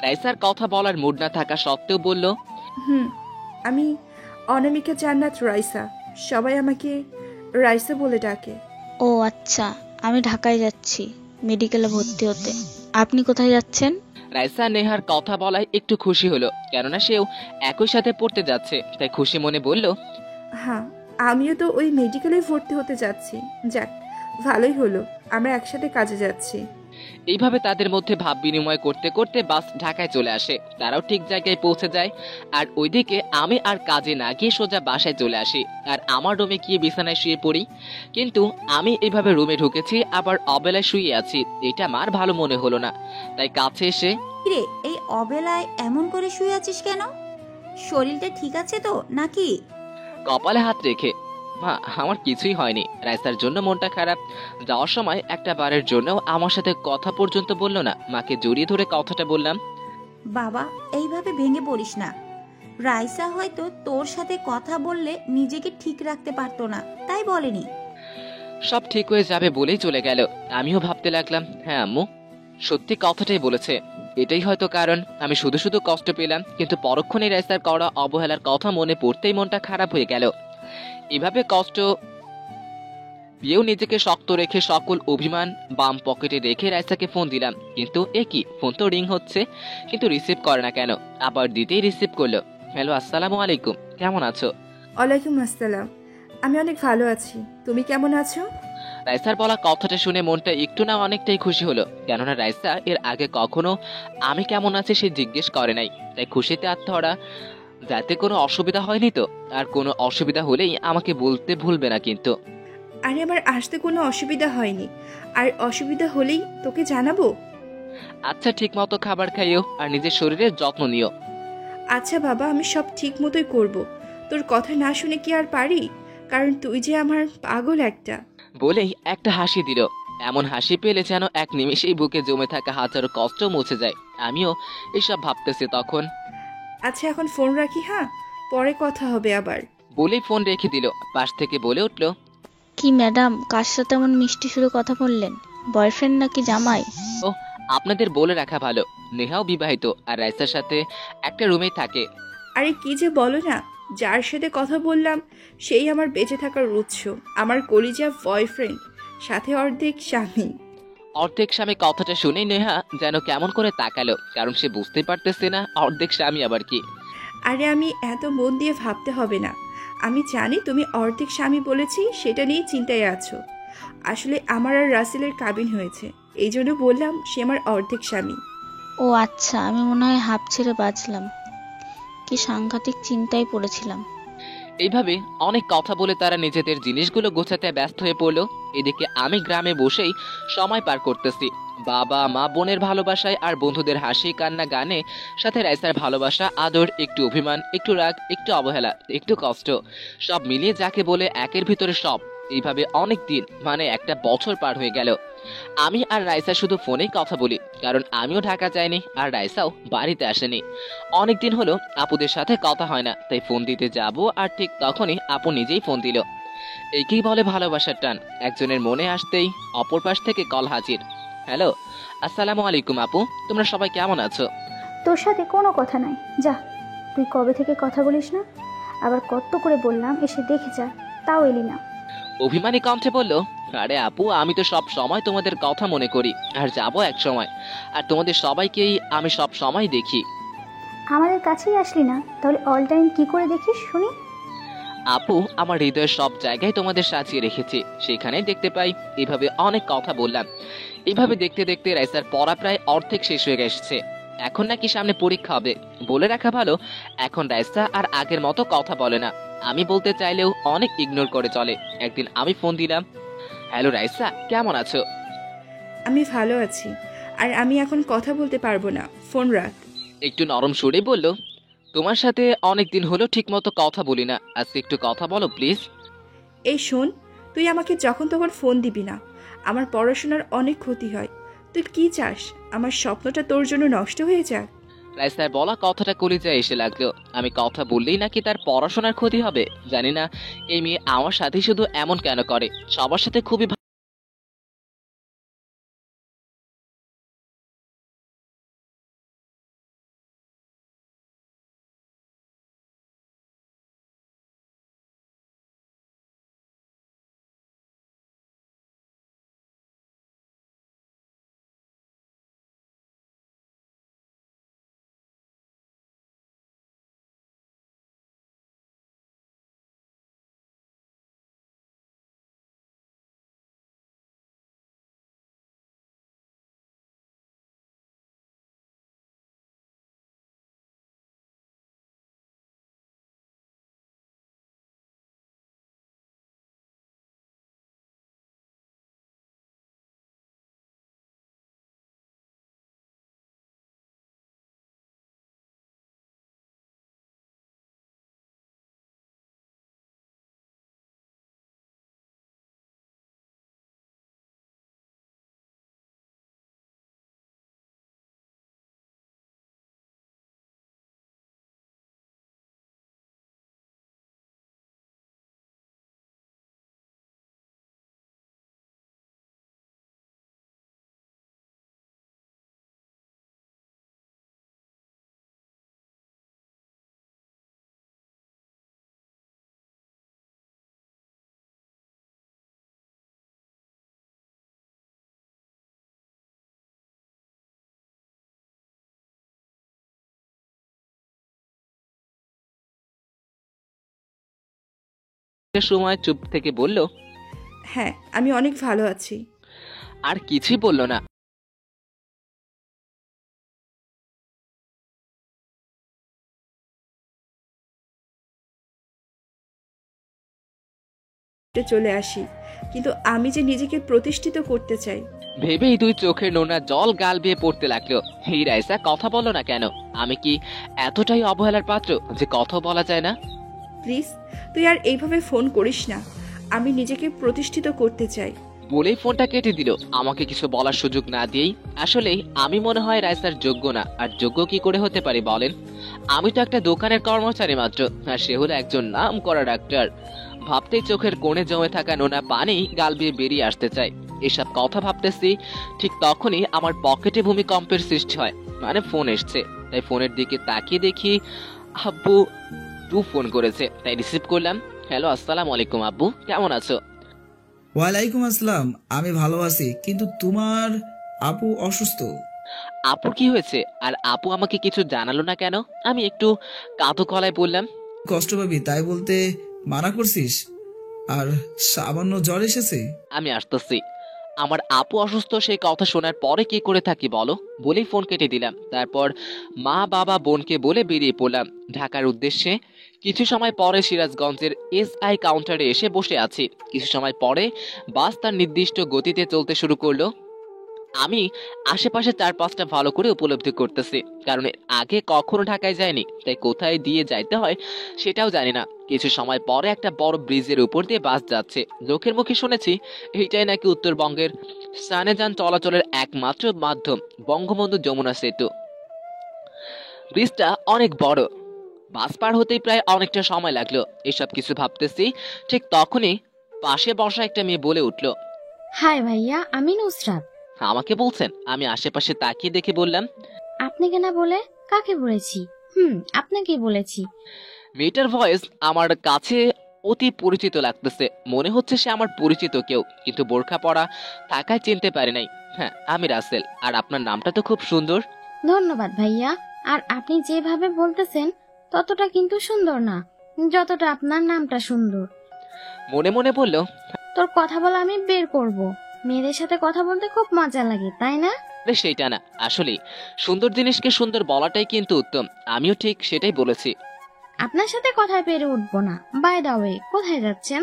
রাইসার কথা বলার মুড না থাকা সত্ত্বেও বলল, আমি অনামিকা জান্নাত রাইসা। সবাই আমাকে রাইসা বলে ডাকে। ও আচ্ছা, আমি ঢাকায় যাচ্ছি মেডিকেলে ভর্তি হতে। আপনি কোথায় যাচ্ছেন? রাইসা নেহার কথা বলায় একটু খুশি হলো, কেননা সেও একই সাথে পড়তে যাচ্ছে, তাই খুশি মনে বলল, হ্যাঁ, আমিও তো ওই মেডিকেলে ভর্তি হতে যাচ্ছি। যাক, ভালোই হলো, আমরা একসাথে কাজে যাচ্ছি। এইভাবে তাদের মধ্যে ভাব বিনিময় করতে করতে বাস ঢাকায় চলে আসে। তারাও ঠিক জায়গায় পৌঁছে যায়। আর ওইদিকে আমি আর কাজে না গিয়ে সোজা বাসায় চলে আসি, আর আমার রুমে গিয়ে বিছানায় শুয়ে পড়ি। কিন্তু আমি এইভাবে রুমে ঢুকেছি, আবার অবেলায় শুয়ে আছি, এটা আমার ভালো মনে হলো না। তাই কাছে এসে, রে, এই অবেলায় এমন করে শুয়ে আছিস কেন? শরীরটা ঠিক আছে তো নাকি? কপালে হাত রেখে, মা আমার কিছুই হয়নি। রাইসার জন্য মনটা খারাপ। যাওয়ার সময় একটা বারের জন্য আমার সাথে কথা পর্যন্ত বললো না। মাকে জড়িয়ে ধরে কথাটা বললাম, বাবা, এইভাবে ভেঙে পড়িস না। রাইসা হয়তো তোর সাথে কথা বললে নিজেকে ঠিক রাখতে পারতো না, তাই বলেনি। সব ঠিক হয়ে যাবে বলেই চলে গেল। আমিও ভাবতে লাগলাম, হ্যাঁ আম্মু সত্যি কথাটাই বলেছে। এটাই হয়তো কারণ আমি শুধু শুধু কষ্ট পেলাম, কিন্তু পরক্ষণে রাইসার করা অবহেলার কথা মনে পড়তেই মনটা খারাপ হয়ে গেল। এভাবে কষ্ট পেয়েও নিজেকে শক্ত রেখে সকল অভিমান বাম পকেটে রেখে রাইসাকে ফোন দিলাম, কিন্তু এ কি, ফোন তো রিং হচ্ছে কিন্তু রিসিভ করে না কেন? আবার দিতেই রিসিভ করলো। হ্যালো, আসসালামু আলাইকুম, কেমন আছো? ওয়ালাইকুম আসসালাম, আমি অনেক ভালো আছি। তুমি কেমন আছো? রাইসার বলা কথাটা শুনে মনটা একটু না অনেকটাই খুশি হলো, কেননা রাইসা এর আগে কখনো আমি কেমন আছি সে জিজ্ঞেস করে নাই। তাই খুশিতে আত্মহারা। যাতে কোনো অসুবিধা হয়নি তো? আর কোনো অসুবিধা হলেই আমাকে বলতে ভুলবে না কিন্তু। আরে, আমার আসতে কোনো অসুবিধা হয়নি, আর অসুবিধা হলেই তোকে জানাবো। আচ্ছা, ঠিক মতো খাবার খাইও আর নিজের শরীরের যত্ন নিও। আচ্ছা বাবা, আমি সব ঠিক মতোই করব। তোর কথা না শুনে কি আর পারি? কারণ তুই যে আমার পাগল একটা। বলেই একটা হাসি দিল। এমন হাসি পেলে যেন এক নিমেষেই বুকে জমে থাকা হাজারো কষ্ট মুছে যায়। আমিও এসব ভাবতেছি তখন। আচ্ছা, এখন ফোন রাখি, হ্যাঁ, পরে কথা হবে আবার। বলেই ফোন রেখে দিল। পাশ থেকে বলে উঠল, কি ম্যাডাম, কার সাথে এমন মিষ্টি সুরে কথা বললেন? বয়ফ্রেন্ড নাকি জামাই? ও, আপনাদের বলে রাখা ভালো, নেহাও বিবাহিত আর রাইসার সাথে একটা রুমেই থাকে। আরে কি যে বলো না, যার সাথে কথা বললাম সেই আমার বেঁচে থাকার উৎস, আমার কলিজা বয়ফ্রেন্ড, সাথে অর্ধেক স্বামী। অর্ধেক স্বামী কথাটা শুনেই নেহা যেন কেমন করে তাকালো, কারণ সে বুঝতে পারতেছে না অর্ধেক স্বামী আবার কি। আরে আমি এত মন দিয়ে ভাবতে হবে না, আমি জানি তুমি অর্ধেক স্বামী বলেছি সেটা নিয়ে চিন্তায় আছো। আসলে আমার আর রাসেলের কাবিন হয়েছে, এই জন্য বললাম সে আমার অর্ধেক স্বামী। ও আচ্ছা, আমি মনে হয় হাঁপ ছেড়ে বাঁচলাম। কি সাংঘাতিক চিন্তায় পড়েছিলাম। এইভাবে অনেক কথা বলে তারা নিজেদের জিনিসগুলো গোছাতে ব্যস্ত হয়ে পড়লো। এদিকে আমি গ্রামে বসেই সময় পার করতেছি। বাবা মা বোনের ভালোবাসায় আর বন্ধুদের হাসি কান্না গানে, সাথে রাইসার ভালোবাসা আদর, একটু অভিমান, একটু রাগ, একটু অবহেলা, একটু কষ্ট, সব মিলিয়ে যাকে বলে একের ভিতরে সব। এইভাবে অনেক দিন, মানে একটা বছর পার হয়ে গেল। আমি আর রাইসা শুধু ফোনেই কথা বলি, কারণ আমিও ঢাকা যাইনি আর রাইসাও বাড়িতে আসেনি। অনেকদিন হলো আপুদের সাথে কথা হয় না, তাই ফোন দিতে যাব আর ঠিক তখনই আপু নিজেই ফোন দিল। একেই বলে ভালোবাসার টান, একজনের মনে আসতেই অপর পাশ থেকে কল হাজির। হ্যালো, আসসালামু আলাইকুম আপু, তোমরা সবাই কেমন আছো? তোর সাথে কোনো কথা নাই, যা। তুই কবে থেকে কথা বলিস না? আবার কত করে বললাম এসে দেখে যা, তাও এলি না। অভিমানী কণ্ঠে বলল, আরে আপু, আমি তো সব সময় তোমাদের কথা মনে করি আর যাবো এক সময়, আর তোমাদের সবাইকেই আমি সব সময় দেখি। আমাদের কাছেই আসলি না, তাহলে অল টাইম কি করে দেখিস শুনি? আপু, আমার হৃদয়ের সব জায়গায় তোমাদের সাজিয়ে রেখেছি, সেখানেই দেখতে পাই। এভাবে অনেক কথা বললাম। এইভাবে দেখতে দেখতে রাইসার পড়া প্রায় অর্ধেক শেষ হয়ে গেছে। এখন নাকি সামনে পরীক্ষা হবে। বলে রাখা ভালো, এখন রাইসা আর আগের মতো কথা বলে না। আমি বলতে চাইলেও অনেক ইগনোর করে চলে। একদিন আমি ফোন দিলাম, হ্যালো রাইসা, কেমন আছো? আমি ভালো আছি, আর আমি এখন কথা বলতে পারবো না, ফোন রাখ। একটু নরম সুরে বলল, তোমার সাথে অনেক দিন হলো ঠিক মতো কথা বলি না, আজকে একটু কথা বলো প্লিজ। এই শোন, তুই আমাকে যখন তখন ফোন দিবি না। আমার পড়াশোনার অনেক ক্ষতি হয়। তুই কি চাস আমার স্বপ্নটা তোর জন্য নষ্ট হয়ে যাক? রাইসার বলা কথাটা কলিজায় এসে লাগলো। আমি কথা বললেই নাকি তার পড়াশোনার ক্ষতি হবে? জানি না এই মেয়ে আমার সাথে শুধু এমন কেন করে, সবার সাথে খুবই একটা সময় চুপ থেকে বলল, হ্যাঁ, আমি অনেক ভালো আছি। আর কিছুই বলল না। চলে আসি, কিন্তু আমি যে নিজেকে প্রতিষ্ঠিত করতে চাই। ভেবেই দুই চোখের নোনা জল গাল বেয়ে পড়তে লাগলো। এই রাইসা, কথা বলো না কেন? আমি কি এতটাই অবহেলার পাত্র যে কথা বলা যায় না? প্লিজ, তুই আর এইভাবে ফোন করিস না। আমি নিজেকে প্রতিষ্ঠিত করতে চাই। বলেই ফোনটা কেটে দিল, আমাকে কিছু বলার সুযোগ না দিয়েই। আসলে আমি মনে হয় রাইসার যোগ্য না। আর যোগ্য কি করে হতে পারি বলেন? আমি তো একটা দোকানের কর্মচারী মাত্র, আর সে হলো একজন নাম করা ডাক্তার। ভাবতেই চোখের কোণে জমে থাকা নোনা পানি গাল বেয়ে বেরিয়ে আসতে চায়। এসব কথা ভাবতেছি, ঠিক তখনই আমার পকেটে ভূমিকম্পের সৃষ্টি হয়। মানে ফোন এসছে, তাই ফোনের দিকে তাকিয়ে দেখি আব্বু ফোন করেছে, তাই রিসিভ করলাম। হ্যালো, আসসালামু আলাইকুম আব্বু, কেমন আছো? ওয়ালাইকুম আসসালাম, আমি ভালো আছি, কিন্তু তোমার আপু অসুস্থ। আপুর কি হয়েছে? আর আপু আমাকে কিছু জানালো না কেন? আমি একটু কাঁদো গলায় বললাম, কষ্ট পাবি তাই বলতে মানা করছিস, আর সামান্য জ্বর এসেছে। আমি আসতেছি। আমার আপু অসুস্থ সেই কথা শোনার পরে কি করে থাকি বলো? বলেই ফোন কেটে দিলাম। তারপর মা বাবা বোনকে বলে বেরিয়ে পড়লাম ঢাকার উদ্দেশ্যে। কিছু সময় পরে সিরাজগঞ্জের এসআই কাউন্টারে এসে বসে আছি। কিছু সময় পরে বাস তার নির্দিষ্ট গতিতে চলতে শুরু করলো। আমি আশেপাশে চারপাশটা ভালো করে উপলব্ধি করতেছি, কারণ এর আগে কখনো ঢাকায় যায়নি, তাই কোথায় দিয়ে যাইতে হয় সেটাও জানি না। কিছু সময় পরে একটা বড় ব্রিজের উপর দিয়ে বাস যাচ্ছে। লোকের মুখে শুনেছি এইটাই নাকি উত্তরবঙ্গের স্থানে যান চলাচলের একমাত্র মাধ্যম, বঙ্গবন্ধু যমুনা সেতু। ব্রিজটা অনেক বড়। বাস পার হতেই প্রায় অনেকটা সময় লাগলো। এসব কিছু ভাবতেছি, ঠিক তখনই পাশে বসা একটা মেয়ে বলে উঠলো, হাই ভাইয়া, আমি নুসরাত। আমাকে বলছেন? আমি আশেপাশে তাকিয়ে দেখে বললাম, আপনাকে না বলে কাকে বলেছি? আপনাকে বলেছি। মেয়েটার ভয়েস আমার কাছে অতি পরিচিত লাগতেছে, মনে হচ্ছে সে আমার পরিচিত কেউ, কিন্তু বোরখা পরা থাকায় চিনতে পারি নাই। হ্যাঁ, আমি রাসেল, আর আপনার নামটা তো খুব সুন্দর। ধন্যবাদ ভাইয়া। আর আপনি যেভাবে বলতেছেন ততটা কিন্তু সুন্দর না, যতটা আপনার নামটা সুন্দর। মনে মনে বলল, তোর কথা বলা আমি বের করব। মেয়েদের সাথে কথা বলতে খুব মজা লাগে, তাই না? সেইটা না, আসলে সুন্দর জিনিসকে সুন্দর বলাটাই কিন্তু উত্তম। আমিও ঠিক সেটাই বলেছি। আপনার সাথে কথায় পেরে উঠবো না। বাই দা ওয়ে, কোথায় যাচ্ছেন?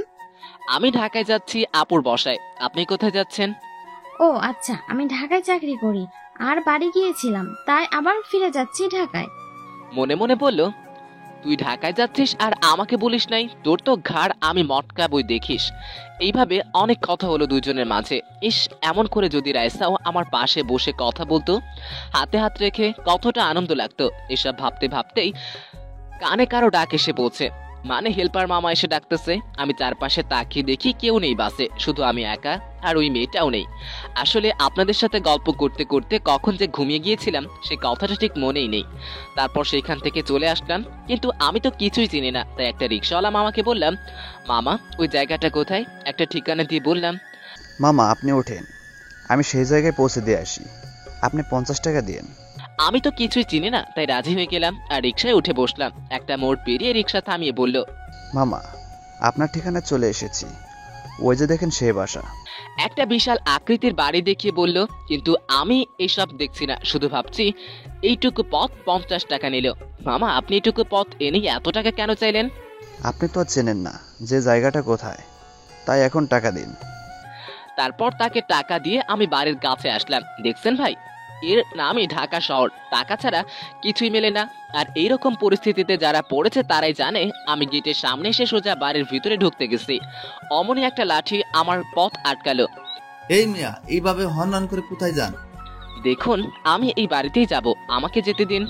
আমি ঢাকায় যাচ্ছি আপুর বসায়। আপনি কোথায় যাচ্ছেন? ও আচ্ছা, আমি ঢাকায় চাকরি করি আর বাড়ি গিয়েছিলাম, তাই আবার ফিরে যাচ্ছি ঢাকায়। মনে মনে বলল, তুই ঢাকায় যাচ্ছিস আর আমাকে বলিস নাই? তোর তো ঘাড় আমি মটকা বই দেখিস। এইভাবে অনেক কথা হলো দুজনের মাঝে। ইস, এমন করে যদি রাইসাও আমার পাশে বসে কথা বলতো, হাতে হাত রেখে, কতটা আনন্দ লাগতো। এসব ভাবতে ভাবতেই কানে কারো ডাক এসে পৌঁছে, মানে হেল্পার মামা এসে ডাকতেছে। আমি চারপাশে তাকিয়ে দেখি কেউ নেই বাসে, শুধু আমি একা, আর ওই মেয়েটাও নেই। আসলে আপনাদের সাথে গল্প করতে করতে কখন যে ঘুমিয়ে গিয়েছিলাম সে কথাটা ঠিক মনেই নেই। তারপর সেখান থেকে চলে আসলাম, কিন্তু আমি তো কিছুই চিনি না। তাই একটা রিক্সাওয়ালা মামাকে বললাম, মামা ওই জায়গাটা কোথায়? একটা ঠিকানা দিয়ে বললাম। মামা আপনি ওঠেন, আমি সেই জায়গায় পৌঁছে দিয়ে আসি, আপনি 50 টাকা দিন। আমি তো কিছুই চিনি না, তাই রাজি হয়ে গেলাম আর রিক্সায় উঠে বসলাম। একটা মোড় পেরিয়ে রিক্সা থামিয়ে বলল, মামা আপনার ঠিকানা চলে এসেছি, ওই যে দেখেন সেই বাসা। একটা বিশাল আকৃতির বাড়ি দেখিয়ে বলল, কিন্তু আমি এসব দেখছি না, শুধু ভাবছি এইটুকু পথ 50 টাকা নিল। মামা আপনি এইটুকু পথ এনে এত টাকা কেন চাইলেন? আপনি তো আর চেনেন না যে জায়গাটা কোথায়, তাই এখন টাকা দিন। তারপর তাকে টাকা দিয়ে আমি বাড়ির কাছে আসলাম। দেখছেন ভাই, এর নামই ঢাকা শহর, টাকা ছাড়া কিছুই মেলে না। আর এইরকম পরিস্থিতিতে যারা পড়েছে তারাই জানে। আমি গেটের সামনে এসে সোজা বাড়ির ভিতরে ঢুকতে গেছি, অমনি একটা লাঠি আমার পথ আটকালো। এই মিয়া, এইভাবে হনহন করে কোথায় যান? দেখুন, আমি এই বাড়িতেই যাব, আমাকে যেতে দিন।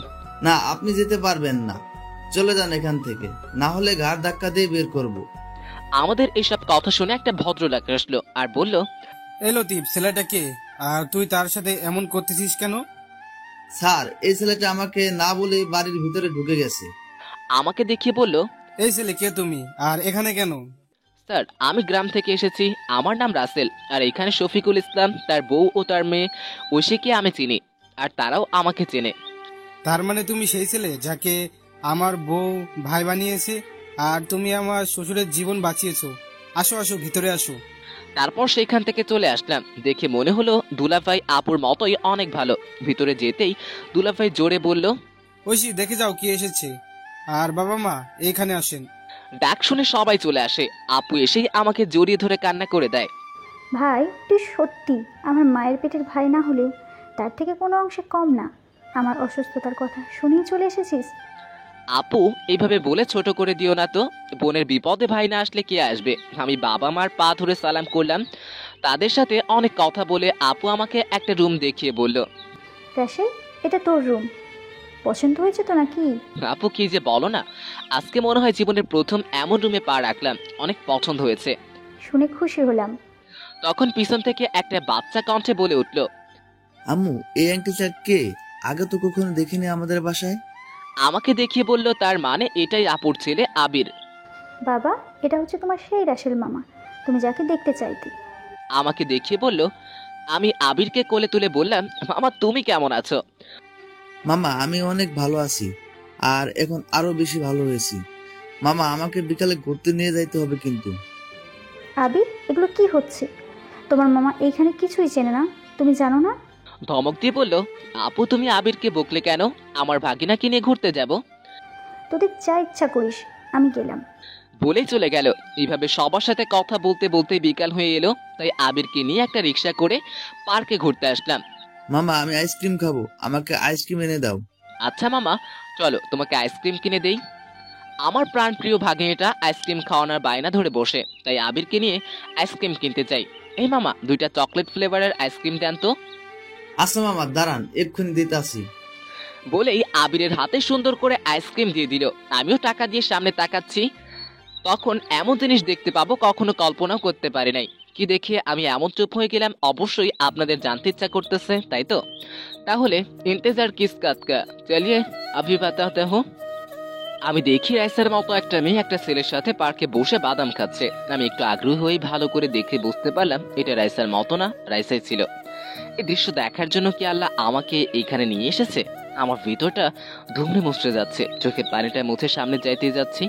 না, আপনি যেতে পারবেন না, চলে যান এখান থেকে, না হলে ঘাড় ধাক্কা দিয়ে বের করব। আমাদের এসব কথা শুনে একটা ভদ্রলোক আসলো আর বলল, এই লতিফ, ছেলেটা কে? আর তুই তার সাথে এমন করতেছিস কেন? স্যার, এই ছেলেটা আমাকে না বলে বাড়ির ভিতরে ঢুকে গেছে। আমাকে দেখিয়ে বলল, এই ছেলে কে তুমি, আর এখানে কেন? স্যার, আমি গ্রাম থেকে এসেছি, আমার নাম রাসেল, আর এখানে শফিকুল ইসলাম, তার বউ ও তার মেয়ে ঐশীকে আমি চিনি, আর তারাও আমাকে চেনে। তার মানে তুমি সেই ছেলে যাকে আমার বউ ভাই বানিয়েছে, আর তুমি আমার শ্বশুরের জীবন বাঁচিয়েছো। আসো আসো, ভিতরে আসো। তারপর সেখান থেকে চলে আসলাম। দেখে মনে হলো দুলাভাই আপুর মতোই অনেক ভালো। ভিতরে যেতেই দুলাভাই জোরে বলল, ঐশী দেখে যাও কি এসেছে, আর বাবা মা এইখানে আসেন। ডাক শুনে সবাই চলে আসে। আপু এসেই আমাকে জড়িয়ে ধরে কান্না করে দেয়। ভাই তুই সত্যি আমার মায়ের পেটের ভাই না হলেও তার থেকে কোনো অংশে কম না। আমার অসুস্থতার কথা শুনেই চলে এসেছিস। আপু এইভাবে বলে ছোট করে দিও না তো, বোনের বিপদে ভাই না আসলে কে আসবে? আমি বাবা মার পা ধরে সালাম করলাম। তাদের সাথে অনেক কথা বলে আপু আমাকে একটা রুম দেখিয়ে বলল, রাশেল, এটা তোর রুম, পছন্দ হয়েছে তো নাকি? আপু কি যে বলো না, আজকে মনে হয় জীবনের প্রথম এমন রুমে পা রাখলাম, অনেক পছন্দ হয়েছে। শুনে খুশি হলাম। তখন পিছন থেকে একটা বাচ্চা কণ্ঠে বলে উঠল, আম্মু, এই আঙ্কেলটা কে? আগে তো কখনো দেখিনি আমাদের বাসায়। আমাকে দেখিয়ে বলল, তার মানে এটাই আপুর ছেলে আবির। বাবা, এটা হচ্ছে তোমার সেই রাশেল মামা, তুমি যাকে দেখতে চাইতে। আমাকে দেখিয়ে বলল। আমি আবিরকে কোলে তুলে বললাম, মামা তুমি কেমন আছো? মামা, আমি অনেক ভালো আছি, আর এখন আরো বেশি ভালো হয়েছি। মামা, আমাকে বিকালে ঘুরতে নিয়ে যাইতে হবে কিন্তু। আবির, এগুলো কি হচ্ছে? তোমার মামা এইখানে কিছুই চেনে না, তুমি জানো না? ধমক দিয়ে বলল, আপু তুমি আবিরকে বকলে কেন? আমার ভাগিনাকে নিয়ে ঘুরতে যাব। তোদের যা ইচ্ছা করিস, আমি গেলাম। বলেই চলে গেল। এইভাবে সবার সাথে কথা বলতে বলতে বিকাল হয়ে এলো, তাই আবিরকে নিয়ে একটা রিক্সা করে পার্কে ঘুরতে আসলাম। মামা, আমি আইসক্রিম খাবো, আমাকে আইসক্রিম এনে দাও। আচ্ছা মামা, চলো তোমাকে আইসক্রিম কিনে দেই। আমার প্রাণপ্রিয় ভাগিনীটা আইসক্রিম খাওয়ানোর বায়না ধরে বসে, তাই আবিরকে নিয়ে আইসক্রিম কিনতে চাই। এই মামা, 2টা চকলেট ফ্লেভারের আইসক্রিম দেন তো। আচ্ছা মামা, দাঁড়ান, এক্ষুনি দিতে আসি। বলেই আবিরের হাতে সুন্দর করে আইসক্রিম দিয়ে দিল। আমিও টাকা দিয়ে সামনে তাকাচ্ছি, তখন এমন জিনিস দেখতে পাবো কখনো কল্পনাও করতে পারি নাই। কি দেখে আমি এমন চুপ হয়ে গেলাম অবশ্যই আপনাদের জানতে ইচ্ছা করতেছে, তাই তো? তাহলে ইন্তেজার কিস কাজ কা, চলিয়ে अभी बताते हूँ। আমি দেখি রাইসার মতো একটা মেয়ে একটা ছেলের সাথে পার্কে বসে বাদাম খাচ্ছে। আমি একটু আগ্রহী হয়ে ভালো করে দেখে বুঝতে পারলাম এটা রাইসার মতো না, রাইসাই ছিল। এই দৃশ্য দেখার জন্য কি আল্লাহ আমাকে এখানে নিয়ে এসেছে? আমার ভিতরটা ধুমড়ে মুচড়ে যাচ্ছে, চোখের পানিটা মুছে সামনে যাইতে যাচ্ছি,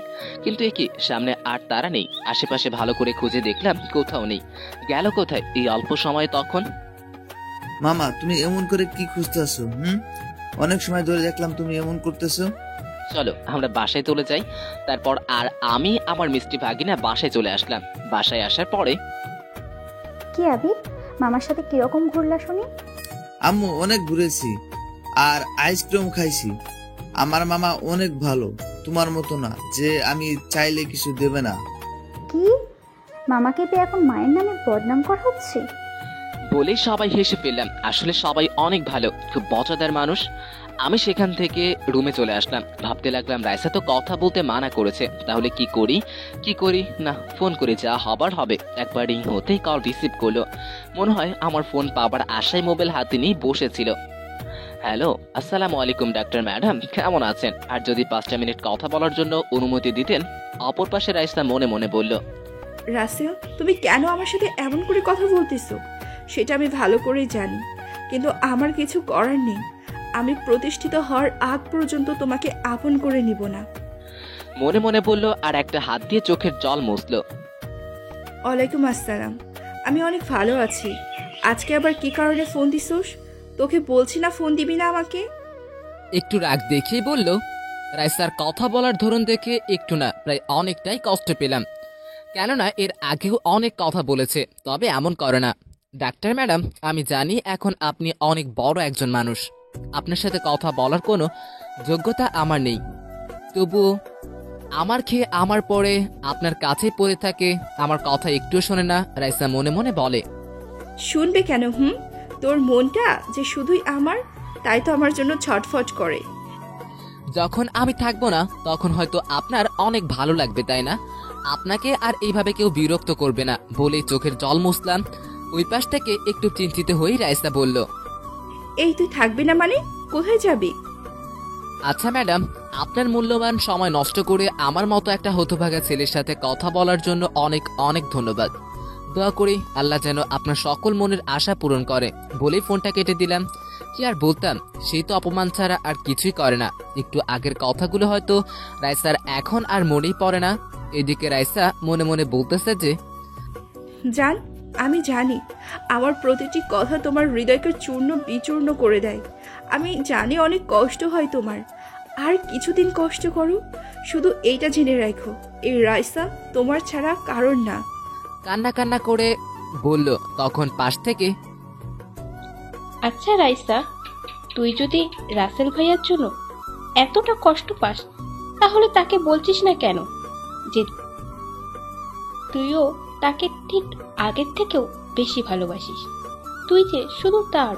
কিন্তু এ কি সামনে আর তারা নেই। আশেপাশে ভালো করে খুঁজে দেখলাম, কোথাও নেই। গেল কোথায় এই অল্প সময়ে? তখন মামা তুমি এমন করে কি খুঁজতেছো? অনেক সময় ধরে দেখলাম তুমি এমন করতেছো। চলো আমরা বাসায় চলে যাই। তারপর আর আমি আমার মিষ্টি ভাগিনা বাসায় চলে আসলাম। বাসায় আসার পরে কি আবির, মামার সাথে কিরকম ঘুরলা শুনি? আম্মু অনেক ঘুরেছি আর আইসক্রিম খাইছি। আমার মামা অনেক ভালো, তোমার মতো না যে আমি চাইলে কিছু দেবে না। কি, মামাকে পেয়ে এখন মায়ের নামে বদনাম করা হচ্ছে? বলেই সবাই হেসে ফেললাম। আসলে সবাই অনেক ভালো, খুব মজাদার মানুষ। আমি সেখান থেকে রুমে চলে আসলাম। ভাবতে লাগলাম রাইসা তো কথা বলতে মানা করেছে, তাহলে কি করি না ফোন করে যা হবার হবে। একবার রিং হতেই কল রিসিভ করলো। মনে হয় আমার ফোন পাবার আশায় মোবাইল হাতে নিয়ে বসেছিল। হ্যালো, আসসালামু আলাইকুম ডাক্তার ম্যাডাম, কেমন আছেন? আর যদি 5টা মিনিট কথা বলার জন্য অনুমতি দিতেন। অপর পাশে রাইসা মনে মনে বলল, রাসেল, তুমি কেন আমার সাথে এমন করে কথা বলতেছো সেটা আমি ভালো করেই জানি, কিন্তু আমার কিছু করার নেই। আমি প্রতিষ্ঠিত হওয়ার আগ পর্যন্ত তোমাকে আপন করে নিব না। মনে মনে বলল আর একটা হাত দিয়ে চোখের জল মুছল। ওয়ালাইকুম আসসালাম, আমি অনেক ভালো আছি। আজকে আবার কি কারণে ফোন দিছোস? তোকে বলছি না ফোন দিবি না আমাকে? একটু রাগ দেখিয়ে বলল। রাইসার কথা বলার ধরন দেখে একটু না প্রায় অনেকটাই কষ্ট পেলাম, কেননা এর আগেও অনেক কথা বলেছে, তবে এমন করে না। ডাক্তার ম্যাডাম, আমি জানি এখন আপনি অনেক বড় একজন মানুষ, আপনার সাথে কথা বলার কোনো যোগ্যতা আমার নেই, তবু আমার খেয়ে আমার পরে আপনার কাছে পড়ে থাকে, আমার কথা একটু শোনে না। রাইসা মনে মনে বলে, শুনবে কেন? তোর মনটা যে শুধুই আমার, তাই তো আমার জন্য ছটফট করে। যখন আমি থাকবো না তখন হয়তো আপনার অনেক ভালো লাগবে, তাই না? আপনাকে আর এইভাবে কেউ বিরক্ত করবে না বলেই চোখের জল মুছলাম। ওই পাশ থেকে একটু চিন্তিত হয়ে রাইসা বলল, এই তুই থাকবি না মানে? কোথায় যাবি? আচ্ছা ম্যাডাম, আপনার মূল্যবান সময় নষ্ট করে আমার মতো একটা হতভাগা ছেলের সাথে কথা বলার জন্য অনেক অনেক ধন্যবাদ। দোয়া করি আল্লাহ যেন আপনার সকল মনের আশা পূরণ করে। বলেই ফোনটা কেটে দিলাম। কি আর বলতাম, সেই তো অপমান ছাড়া আর কিছুই করে না। একটু আগের কথাগুলো হয়তো রাইসার এখন আর মনেই পড়ে না। এদিকে রাইসা মনে মনে বলতেছে যে, জান, আমি জানি আমার প্রতিটি কথা তোমার হৃদয়কে চূর্ণ বিচূর্ণ করে দেয়। আমি জানি অনেক কষ্ট হয় তোমার, আর কিছুদিন কষ্ট করো। শুধু এইটা জেনে রাখো, এই রাইসা তোমার ছাড়া কারণ না। কান্না কান্না করে বলল। তখন পাশ থেকে, আচ্ছা রাইসা, তুই যদি রাসেল ভাইয়ার জন্য এতটা কষ্ট পাস, তাহলে তাকে বলছিস না কেন যে তুইও তাকে ঠিক আগের থেকেও বেশি ভালোবাসিস? তুই যে শুধু তার